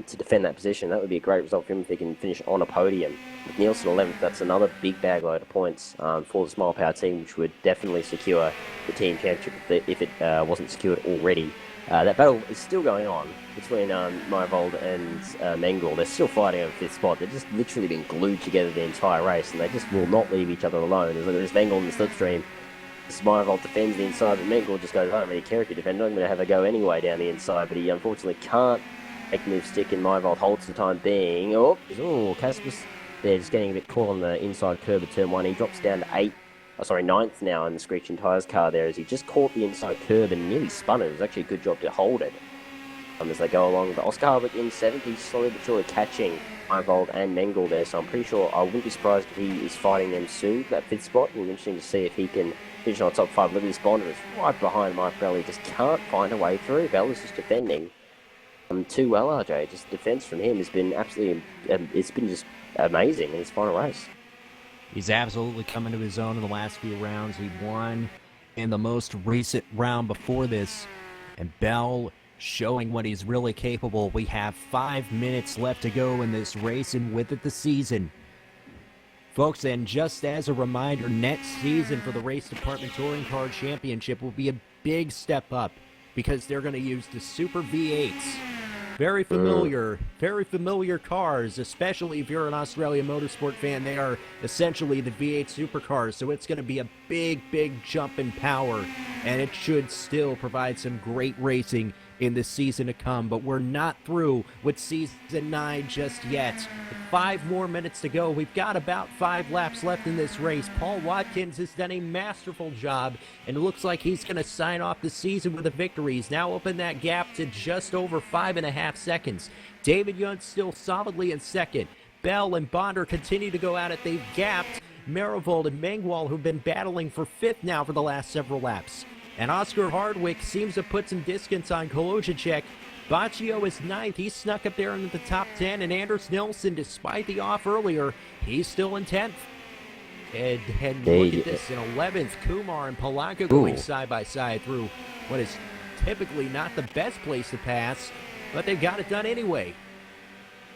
A: to defend that position. That would be a great result for him if he can finish on a podium. With Nielsen 11th, that's another big bag load of points for the Smile Power team, which would definitely secure the team championship if it wasn't secured already. That battle is still going on between Myvold and Mengel. They're still fighting over 5th spot. They've just literally been glued together the entire race, and they just will not leave each other alone. There's like this Mengel in the slipstream. Myvold defends the inside, but Mengel just goes, I don't really care if you defend. I'm going to have a go anyway down the inside, but he unfortunately can't make the move stick, and Myvold holds for the time being. Oh, Caspus there just getting a bit caught on the inside curb of turn 1. He drops down to 9th now in the Screeching Tyres car there, as he just caught the inside curb and nearly spun it. It was actually a good job to hold it as they go along. But Oscar Harvick in 7th, he's slowly but surely catching Myvold and Mengel there, so I'm pretty sure I wouldn't be surprised if he is fighting them soon for that 5th spot. It'll be interesting to see if he can finish on top 5. Look at this Bonder, it's right behind Mike Bell. He just can't find a way through. Bell is just defending too well, RJ. Just defense from him has been absolutely, it's been just amazing in his final race.
B: He's absolutely coming to his own in the last few rounds. He won in the most recent round before this, and Bell showing what he's really capable. We have 5 minutes left to go in this race, and with it the season. Folks, and just as a reminder, next season for the Race Department Touring Car Championship will be a big step up because they're going to use the Super V8s. Very familiar cars, especially if you're an Australian motorsport fan. They are essentially the V8 supercars, so it's going to be a big jump in power, and it should still provide some great racing in the season to come. But we're not through with Season 9 just yet. 5 more minutes to go. We've got about 5 laps left in this race. Paul Watkins has done a masterful job, and it looks like he's going to sign off the season with a victory. He's now opened that gap to just over 5.5 seconds. David Young's still solidly in 2nd. Bell and Bonder continue to go at it. They've gapped Marivold and Mengwal, who've been battling for 5th now for the last several laps. And Oscar Hardwick seems to put some distance on Kolojicek. Baccio is 9th. He snuck up there into the top 10. And Anders Nilsson, despite the off earlier, he's still in 10th. And look at this, in 11th, Kumar and Polanco going side by side through what is typically not the best place to pass, but they've got it done anyway.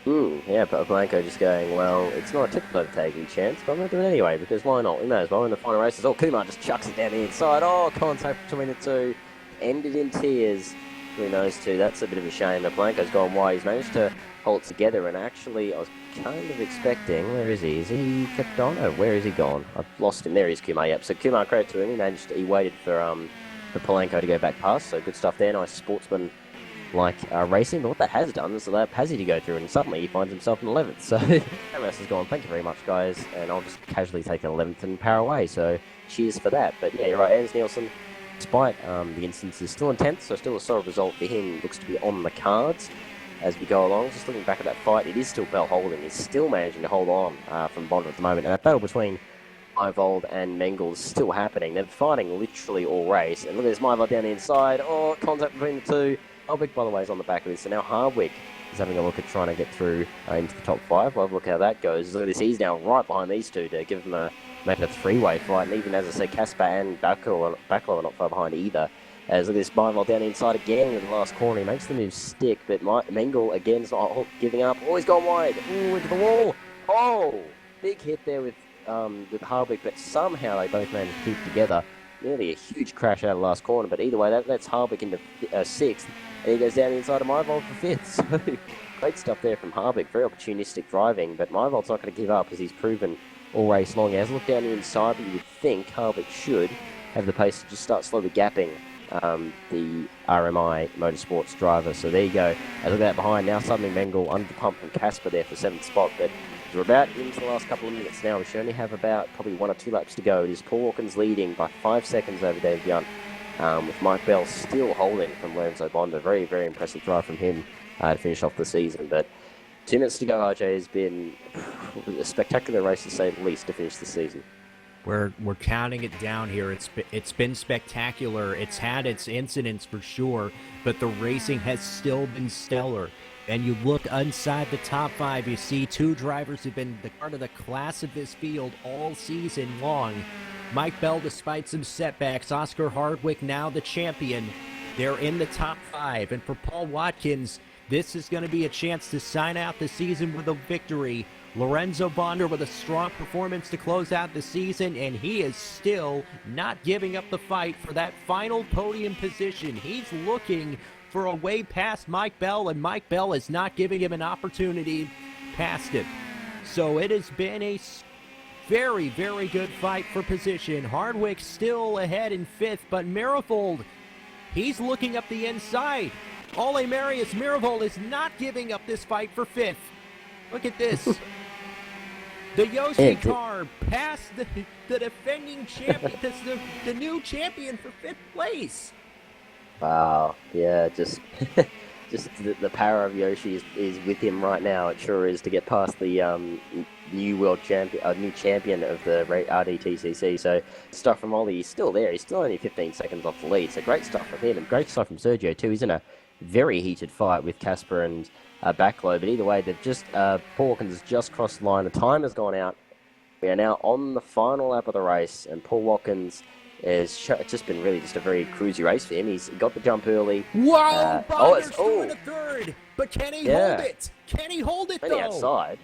A: Yeah, but Polanco just going, well, it's not a typical overtaking chance, but I'm going to do it anyway, because why not? We may as well in the final races. Oh, Kumar just chucks it down the inside. Oh, contact between the two. Ended in tears between those two. That's a bit of a shame. Polanco's gone wide. He's managed to hold it together, and actually, I was kind of expecting, where is he? Is he kept on? Oh, where is he gone? I've lost him. There he is, Kumar. Yep, so Kumar, credit to him. He waited for Polanco to go back past, so good stuff there. Nice sportsman like racing, but what that has done is allow Pazzi to go through, and suddenly he finds himself in 11th. So that race has gone, thank you very much, guys, and I'll just casually take an 11th and power away. So cheers for that. But yeah, you're right, Anders Nielsen, despite the instance, is still in 10th, so still a solid result for him. Looks to be on the cards as we go along. Just looking back at that fight, it is still Bell holding. He's still managing to hold on from Bonder at the moment, and that battle between Myvold and Mengel is still happening. They're fighting literally all race, and look at this Myvold down the inside. Oh, contact between the two. Hardwick, by the way, is on the back of this, so now Hardwick is having a look at trying to get through into the top 5. We'll have a look how that goes. Look at this, he's now right behind these two to give them make it a 3-way fight, and even as I say, Casper and Baclo are not far behind either. As look at this, Myvold down the inside again in the last corner. He makes the move stick, but Mengel again is not giving up. Oh, he's gone wide. Ooh, into the wall. Oh, big hit there with Hardwick, but somehow they both managed to keep together. Nearly a huge crash out of the last corner, but either way, that's Hardwick into 6th. And he goes down the inside of Myvold for 5th. So great stuff there from Hardwick. Very opportunistic driving, but Myvold's not going to give up, as he's proven all race long. He has a look down the inside, but you would think Hardwick should have the pace to just start slowly gapping the RMI Motorsports driver. So there you go. Look at that behind now. Suddenly Mengel under the pump from Casper there for 7th spot. But we're about into the last couple of minutes now. We should only have about probably 1 or 2 laps to go. It is Paul Hawkins leading by 5 seconds over David Young. With Mike Bell still holding from Lorenzo Bonder. Very, very impressive drive from him to finish off the season. But 2 minutes to go, RJ. Has been a spectacular race, to say the least, to finish the season.
B: We're counting it down here. It's been spectacular. It's had its incidents for sure, but the racing has still been stellar. And you look inside the top 5, you see 2 drivers who've been the part of the class of this field all season long. Mike Bell, despite some setbacks, Oscar Hardwick now the champion. They're in the top 5. And for Paul Watkins, this is going to be a chance to sign out the season with a victory. Lorenzo Bonder with a strong performance to close out the season, and he is still not giving up the fight for that final podium position. He's looking for a way past Mike Bell, and Mike Bell is not giving him an opportunity past him. So it has been a very, very good fight for position. Hardwick still ahead in 5th, but Marivold, he's looking up the inside. Ole Marius Marivold is not giving up this fight for 5th. Look at this. The Yoshi car passed the defending champion, the new champion for 5th place.
A: Wow, yeah, just the power of Yoshi is with him right now. It sure is, to get past the new world champion, new champion of the RDTCC. So stuff from Ollie, he's still there. He's still only 15 seconds off the lead. So great stuff from him, and great stuff from Sergio too. He's in a very heated fight with Casper and Backlow, but either way, they've just Paul Watkins has just crossed the line. The time has gone out. We are now on the final lap of the race, and Paul Watkins it's just been really just a very cruisy race for him. He's got the jump early.
B: Whoa! Bonder's through in a third, but can he hold it? Can he hold it, though?
A: On the outside.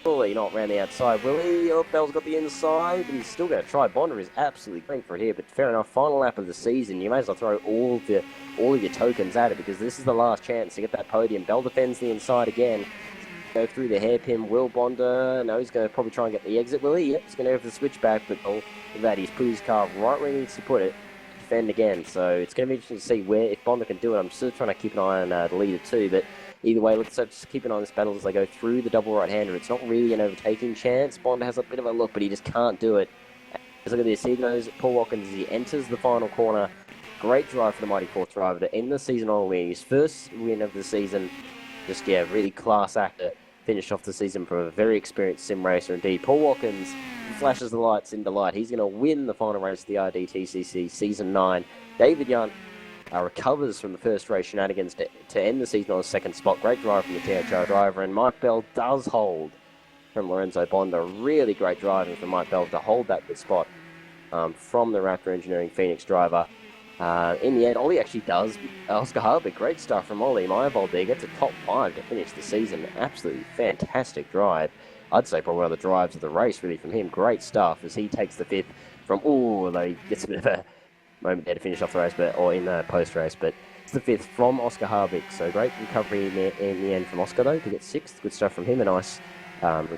A: Surely not round the outside, will he? Oh, Bell's got the inside, but he's still going to try. Bonder is absolutely great for it here, but fair enough. Final lap of the season, you may as well throw all of your tokens at it, because this is the last chance to get that podium. Bell defends the inside again. Go through the hairpin. Will Bonder? No, he's going to probably try and get the exit, will he? Yep, he's going to go for the switchback, but with that, he's put his car right where he needs to put it. Defend again, so it's going to be interesting to see if Bonder can do it. I'm still trying to keep an eye on the leader too, but either way, let's just keep an eye on this battle as they go through the double right-hander. It's not really an overtaking chance. Bonder has a bit of a look, but he just can't do it. Look at this. Here goes Paul Watkins as he enters the final corner. Great drive for the Mighty Fourth driver to end the season on a win. His first win of the season. Just, really class act to finish off the season for a very experienced sim racer indeed. Paul Watkins flashes the lights into light. He's going to win the final race of the RDTCC Season 9. David Young recovers from the first race shenanigans to end the season on the second spot. Great drive from the THR driver, and Mike Bell does hold from Lorenzo Bonder. Really great driving from Mike Bell to hold that good spot from the Raptor Engineering Phoenix driver. In the end, Ollie actually does. Oscar Harvick, great stuff from Ollie. Marivold there gets a top 5 to finish the season. Absolutely fantastic drive. I'd say probably one of the drives of the race, really, from him. Great stuff as he takes the 5th from, although he gets a bit of a moment there to finish off the race, or in the post-race, but it's the 5th from Oscar Harvick. So great recovery in the end from Oscar, though, to get 6th. Good stuff from him. A nice,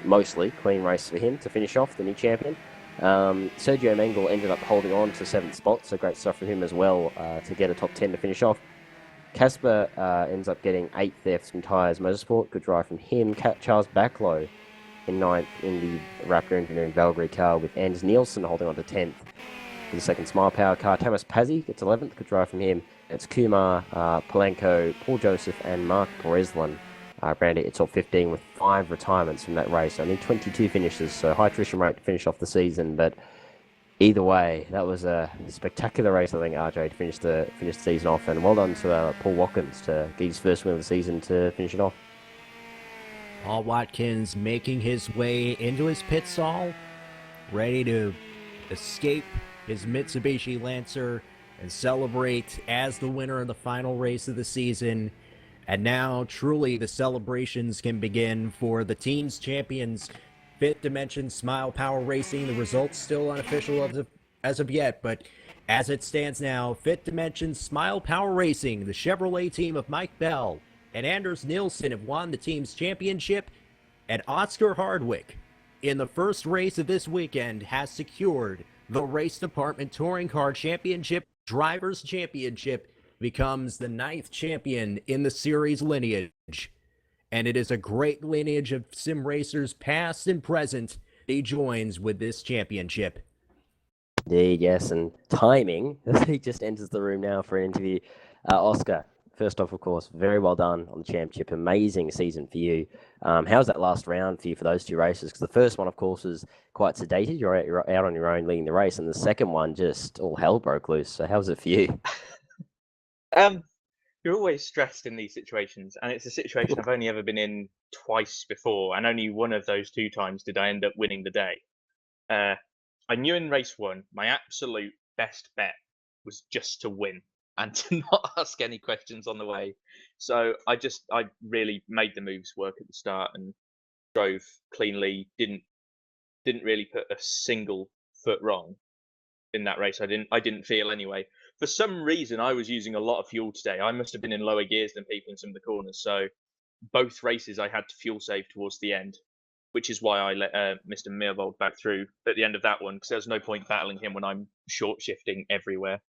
A: mostly clean race for him to finish off, the new champion. Sergio Mengel ended up holding on to 7th spot, so great stuff from him as well to get a top 10 to finish off. Casper ends up getting 8th there from Tyres Motorsport. Good drive from him. Charles Backlow in 9th in the Raptor Engineering Valkyrie car, with Anders Nielsen holding on to 10th for the second Smile Power car. Tamas Pazzi gets 11th. Good drive from him. It's Kumar, Polanco, Paul Joseph, and Mark Breslin. Round it top 15 with 5 retirements from that race. Only 22 finishes, so high attrition rate to finish off the season. But either way, that was a spectacular race, I think, RJ, to finish the season off. And well done to Paul Watkins to get his first win of the season to finish it off.
B: Paul Watkins making his way into his pit stall, ready to escape his Mitsubishi Lancer and celebrate as the winner of the final race of the season. And now, truly, the celebrations can begin for the team's champions, Fifth Dimension Smile Power Racing. The results still unofficial as of yet, but as it stands now, Fifth Dimension Smile Power Racing, the Chevrolet team of Mike Bell and Anders Nielsen have won the team's championship, and Oscar Hardwick, in the first race of this weekend, has secured the Race Department Touring Car Championship, Drivers' Championship, becomes the 9th champion in the series lineage. And it is a great lineage of sim racers past and present he joins with this championship.
A: Indeed, yes, and timing. He just enters the room now for an interview. Oscar, first off, of course, very well done on the championship. Amazing season for you. How's that last round for you for those two races? Because the first one, of course, was quite sedated. You're out on your own leading the race. And the second one, just all hell broke loose. So how's it for you?
D: You're always stressed in these situations. And it's a situation I've only ever been in twice before. And only one of those 2 times did I end up winning the day. I knew in race 1, my absolute best bet was just to win. and to not ask any questions on the way. So I really made the moves work at the start and drove cleanly. Didn't really put a single foot wrong in that race. I didn't feel anyway. For some reason, I was using a lot of fuel today. I must have been in lower gears than people in some of the corners. So both races, I had to fuel save towards the end, which is why I let Mr. Meervold back through at the end of that one, because there's no point battling him when I'm short shifting everywhere.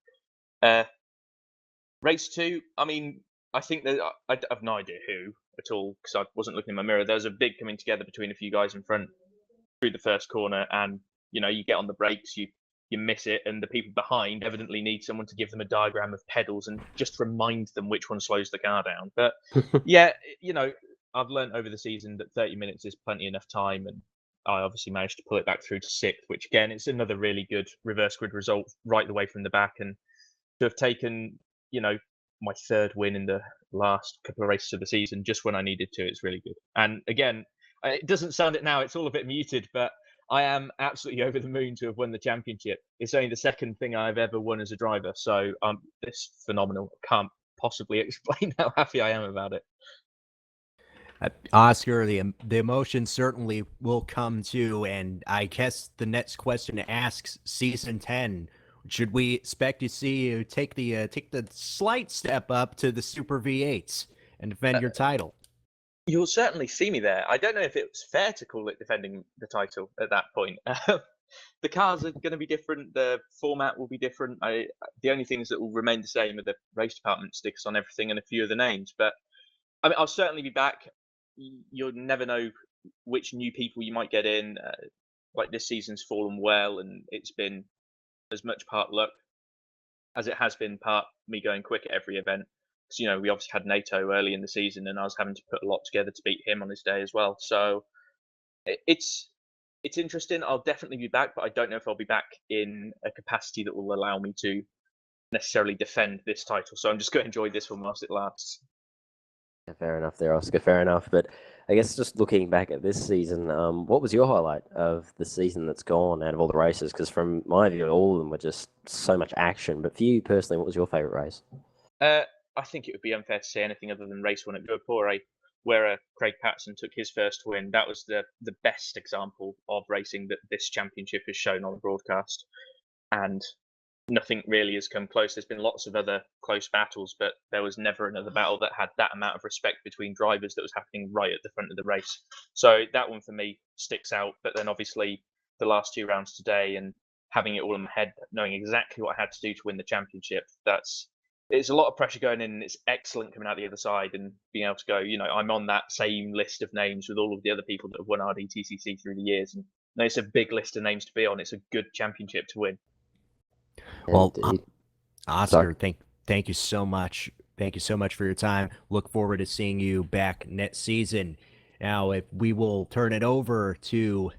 D: Race 2, I mean, I think that I have no idea who at all, because I wasn't looking in my mirror. There was a big coming together between a few guys in front through the first corner, and you get on the brakes, you miss it, and the people behind evidently need someone to give them a diagram of pedals and just remind them which one slows the car down. But yeah, I've learned over the season that 30 minutes is plenty enough time, and I obviously managed to pull it back through to 6th, which again, it's another really good reverse grid result right the way from the back, and to have taken my 3rd win in the last couple of races of the season just when I needed to, it's really good. And again, it doesn't sound it now, it's all a bit muted, but I am absolutely over the moon to have won the championship. It's only the 2nd thing I've ever won as a driver, so it's phenomenal. I can't possibly explain how happy I am about it.
B: Oscar, the emotion certainly will come too, and I guess the next question asks, season 10, should we expect to see you take the slight step up to the Super V8s and defend your title?
D: You'll certainly see me there. I don't know if it was fair to call it defending the title at that point. The cars are going to be different. The format will be different. The only things that will remain the same are the race department stickers on everything and a few of the names. But I mean, I'll certainly be back. You'll never know which new people you might get in. Like this season's fallen well, and it's been as much part luck as it has been part me going quick at every event. Because we obviously had NATO early in the season, and I was having to put a lot together to beat him on his day as well. So it's interesting. I'll definitely be back, but I don't know if I'll be back in a capacity that will allow me to necessarily defend this title. So I'm just going to enjoy this one whilst it lasts.
A: Yeah, fair enough there, Oscar. Fair enough. But I guess just looking back at this season, what was your highlight of the season that's gone out of all the races? Because from my view, all of them were just so much action. But for you personally, what was your favourite race?
D: I think it would be unfair to say anything other than race 1 at Gurpore, where Craig Patterson took his first win. That was the best example of racing that this championship has shown on the broadcast. And nothing really has come close. There's been lots of other close battles, but there was never another battle that had that amount of respect between drivers that was happening right at the front of the race. So that one for me sticks out. But then obviously the last 2 rounds today and having it all in my head, knowing exactly what I had to do to win the championship, it's a lot of pressure going in, and it's excellent coming out the other side and being able to go, I'm on that same list of names with all of the other people that have won RDTCC through the years. And it's a big list of names to be on. It's a good championship to win.
B: Well, Oscar, thank you so much. Thank you so much for your time. Look forward to seeing you back next season. Now, if we will turn it over to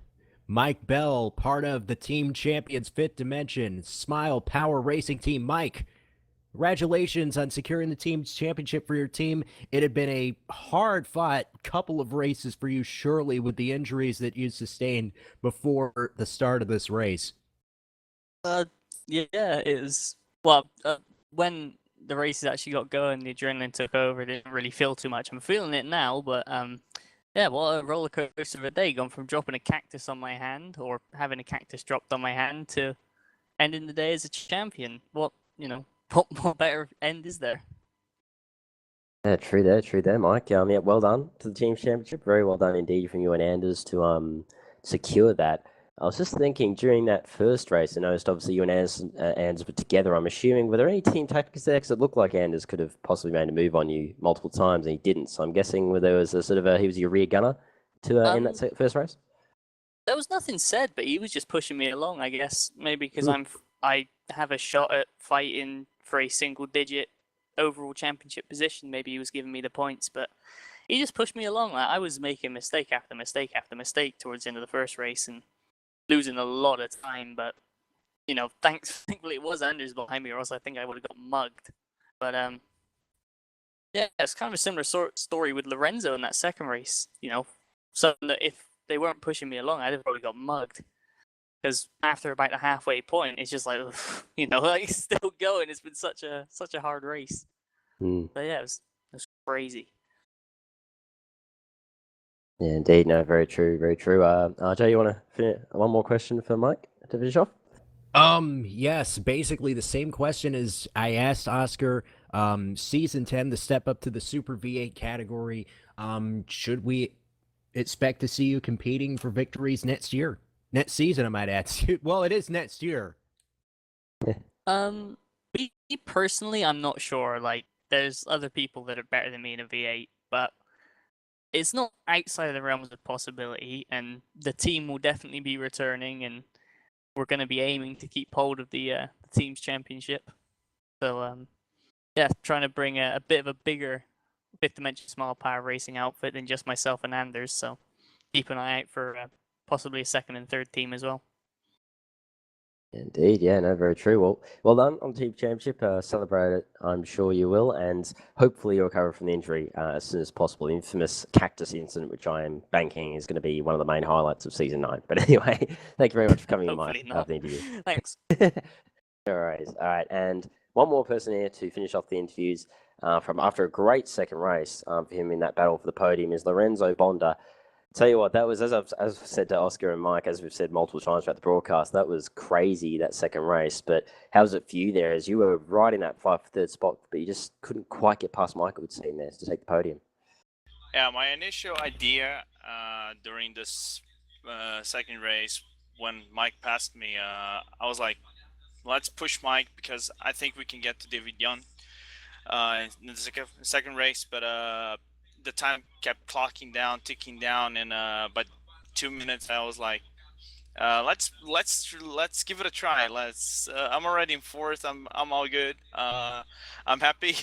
B: Mike Bell, part of the Team Champions Fifth Dimension Smile Power Racing Team. Mike, congratulations on securing the team's championship for your team. It had been a hard-fought couple of races for you, surely, with the injuries that you sustained before the start of this race.
E: Yeah, it was. Well, when the races actually got going, the adrenaline took over. It didn't really feel too much. I'm feeling it now, but yeah, what a roller coaster of a day. Gone from dropping a cactus on my hand, or having a cactus dropped on my hand, to ending the day as a champion. What better end is there?
A: Yeah, true there, Mike. Yeah, well done to the team championship. Very well done indeed from you and Anders to secure that. I was just thinking during that first race, I noticed obviously you and Anders were together. I'm assuming, were there any team tactics there? Because it looked like Anders could have possibly made a move on you multiple times and he didn't. So I'm guessing there was a sort of he was your rear gunner to in that first race.
E: There was nothing said, but he was just pushing me along. I guess maybe because I have a shot at fighting for a single-digit overall championship position. Maybe he was giving me the points, but he just pushed me along. I was making mistake after mistake after mistake towards the end of the first race and losing a lot of time. But thankfully it was Anders behind me, or else I think I would have got mugged. But yeah, it's kind of a similar story with Lorenzo in that second race. So that if they weren't pushing me along, I'd have probably got mugged. because after about the halfway point, it's just like, like it's still going. It's been such a hard race. But yeah, it was crazy.
A: Yeah, indeed. No, very true, very true. RJ, you want to finish one more question for Mike to finish off?
B: Yes, basically the same question as I asked Oscar. Season 10, the step up to the Super V8 category. Should we expect to see you competing for victories next year? Next season, I might add. Well, it is next year.
E: Me personally, I'm not sure. Like, there's other people that are better than me in a V8, but it's not outside of the realms of possibility, and the team will definitely be returning, and we're going to be aiming to keep hold of the team's championship. So, yeah, trying to bring a bit of a bigger fifth dimension small power racing outfit than just myself and Anders. So keep an eye out for possibly a second and third team as well.
A: Indeed, yeah, no, very true. Well done on Team Championship. Celebrate it, I'm sure you will, and hopefully you'll recover from the injury as soon as possible. The infamous cactus incident, which I am banking is going to be one of the main highlights of Season 9. But anyway, thank you very much for coming in, Mike, after the interview.
E: Thanks.
A: All right, and one more person here to finish off the interviews from after a great second race for him in that battle for the podium is Lorenzo Bonda. Tell you what, that was, as I've said to Oscar and Mike, as we've said multiple times throughout the broadcast, that was crazy, that second race. But how was it for you there, as you were right in that fight for third spot, but you just couldn't quite get past Mike, it would seem, there to take the podium?
C: Yeah, my initial idea during this second race, when Mike passed me, I was like, let's push Mike because I think we can get to David Young in the second race, but the time kept ticking down, and but 2 minutes I was like, let's give it a try. I'm already in fourth. I'm all good. I'm happy.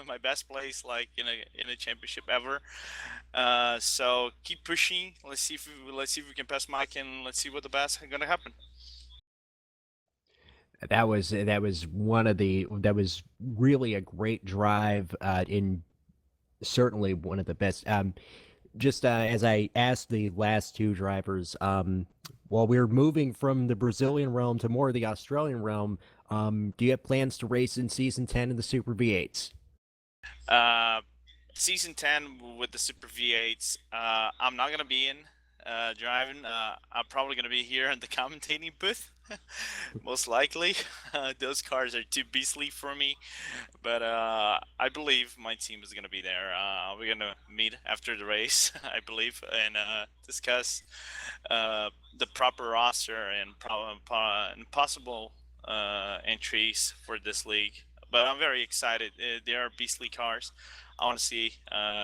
C: My best place, like in a championship ever. So keep pushing. Let's see if we can pass Mike, and let's see what the best is gonna happen.
B: That was really a great drive in certainly one of the best. Just as I asked the last two drivers, while we're moving from the Brazilian realm to more of the Australian realm, do you have plans to race in Season 10 of the Super V8s?
C: Season 10 with the Super V8s, I'm not going to be in driving. I'm probably going to be here in the commentating booth, most likely. Those cars are too beastly for me, but I believe my team is going to be there. We're going to meet after the race, I believe, and discuss the proper roster and possible entries for this league. But I'm very excited. They are beastly cars. I want to see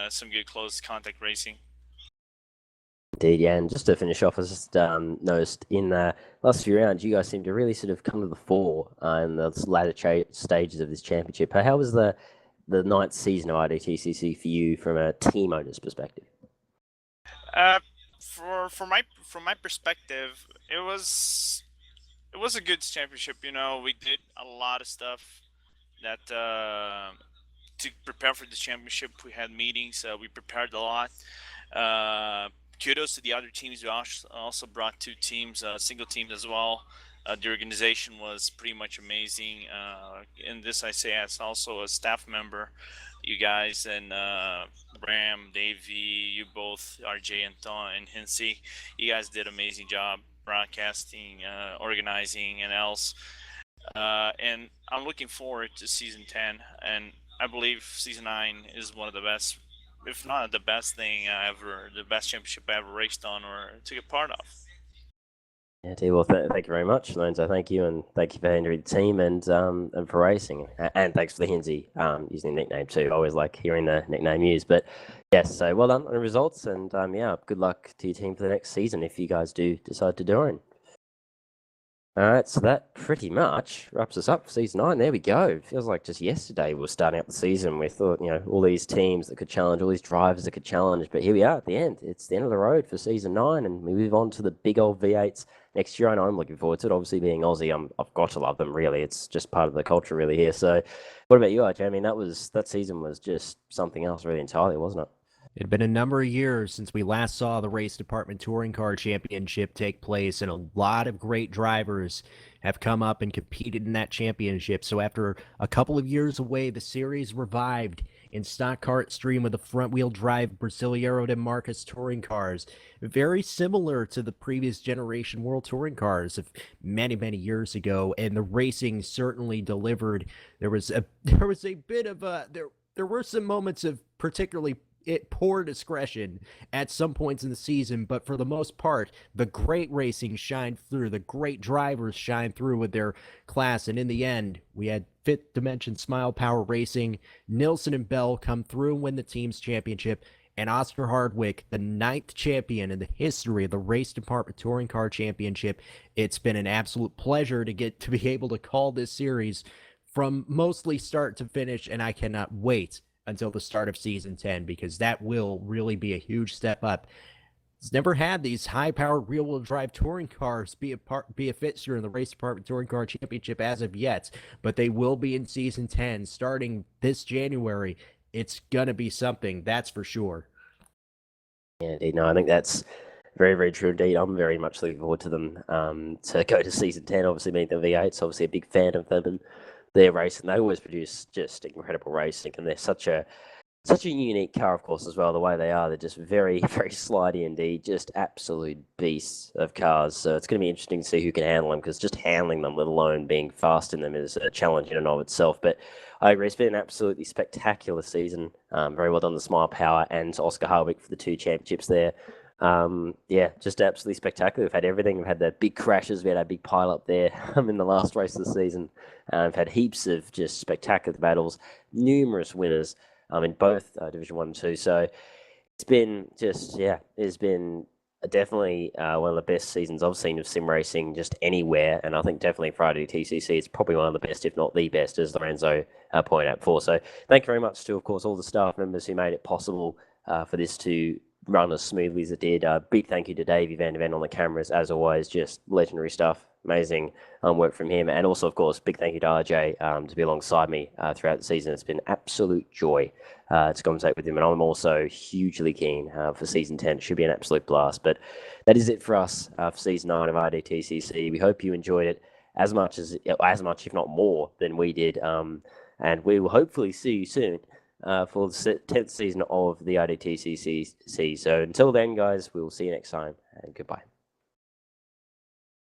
C: some good close contact racing.
A: Indeed, yeah, and just to finish off, I just noticed in the last few rounds, you guys seem to really sort of come to the fore in the latter stages of this championship. How was the ninth season of RDTCC for you from a team owner's perspective?
C: From my perspective, it was a good championship. We did a lot of stuff that to prepare for the championship. We had meetings. We prepared a lot. Kudos to the other teams. We also brought two teams, single teams as well. The organization was pretty much amazing. And this I say as also a staff member. You guys and Ram, Davey, you both, RJ and Tom and Hinsey, you guys did an amazing job broadcasting, organizing, and else. And I'm looking forward to Season 10, and I believe Season 9 is one of the best, if not the best the best championship I ever raced on or took a part of.
A: Yeah, well, thank you very much, Lorenzo. Thank you, and thank you for handling the team and for racing, and thanks for the Hinsey using the nickname too. I always like hearing the nickname used, but yes, so well done on the results, and yeah, good luck to your team for the next season if you guys do decide to join. All right, so that pretty much wraps us up for Season 9. There we go. Feels like just yesterday we were starting up the season. We thought, all these teams that could challenge, all these drivers that could challenge, but here we are at the end. It's the end of the road for Season 9, and we move on to the big old V8s next year. I know I'm looking forward to it. Obviously, being Aussie, I've got to love them, really. It's just part of the culture, really, here. So what about you, RJ? I mean, that season was just something else, really, entirely, wasn't it?
B: It had been a number of years since we last saw the Race Department Touring Car Championship take place, and a lot of great drivers have come up and competed in that championship. So after a couple of years away, the series revived in stock car extreme with the front-wheel drive Brasileiro de Marcas touring cars, very similar to the previous generation World Touring cars of many, many years ago, and the racing certainly delivered. There was a bit of there were some moments of particularly poor discretion at some points in the season, but for the most part, the great racing shined through. The great drivers shined through with their class, and in the end, we had Fifth Dimension Smile Power Racing, Nilsson and Bell come through and win the team's championship, and Oscar Hardwick, the 9th champion in the history of the Race Department Touring Car Championship. It's been an absolute pleasure to get to be able to call this series from mostly start to finish, and I cannot wait until the start of Season 10, because that will really be a huge step up. It's never had these high-powered rear-wheel drive touring cars be a fixture in the Race Department Touring Car Championship as of yet, but they will be in Season 10 starting this January. It's going to be something, that's for sure.
A: Yeah, indeed. No, I think that's very, very true indeed. I'm very much looking forward to them to go to Season 10, obviously being the V8s, obviously a big fan of them, and their racing. They always produce just incredible racing, and they're such a unique car, of course, as well. The way they are, they're just very, very slidey indeed, just absolute beasts of cars. So it's going to be interesting to see who can handle them, because just handling them, let alone being fast in them, is a challenge in and of itself. But I agree, it's been an absolutely spectacular season. Very well done to Smile Power and Oscar Hardwick for the 2 championships there. Yeah, just absolutely spectacular. We've had everything. We've had the big crashes. We had a big pile up there in the last race of the season. We've had heaps of just spectacular battles, numerous winners in both Division 1 and 2. So it's been just, yeah, it's been definitely one of the best seasons I've seen of sim racing just anywhere. And I think definitely for RDTCC, it's probably one of the best, if not the best, as Lorenzo pointed out before. So thank you very much to, of course, all the staff members who made it possible for this to run as smoothly as it did. Big thank you to Davey Van de Ven on the cameras, as always, just legendary stuff. Amazing work from him. And also, of course, big thank you to RJ to be alongside me throughout the season. It's been absolute joy to commentate with him. And I'm also hugely keen for Season 10. It should be an absolute blast. But that is it for us for Season 9 of RDTCC. We hope you enjoyed it as much, if not more, than we did. And we will hopefully see you soon for the 10th season of the RDTCC. So until then, guys, we'll see you next time, and goodbye.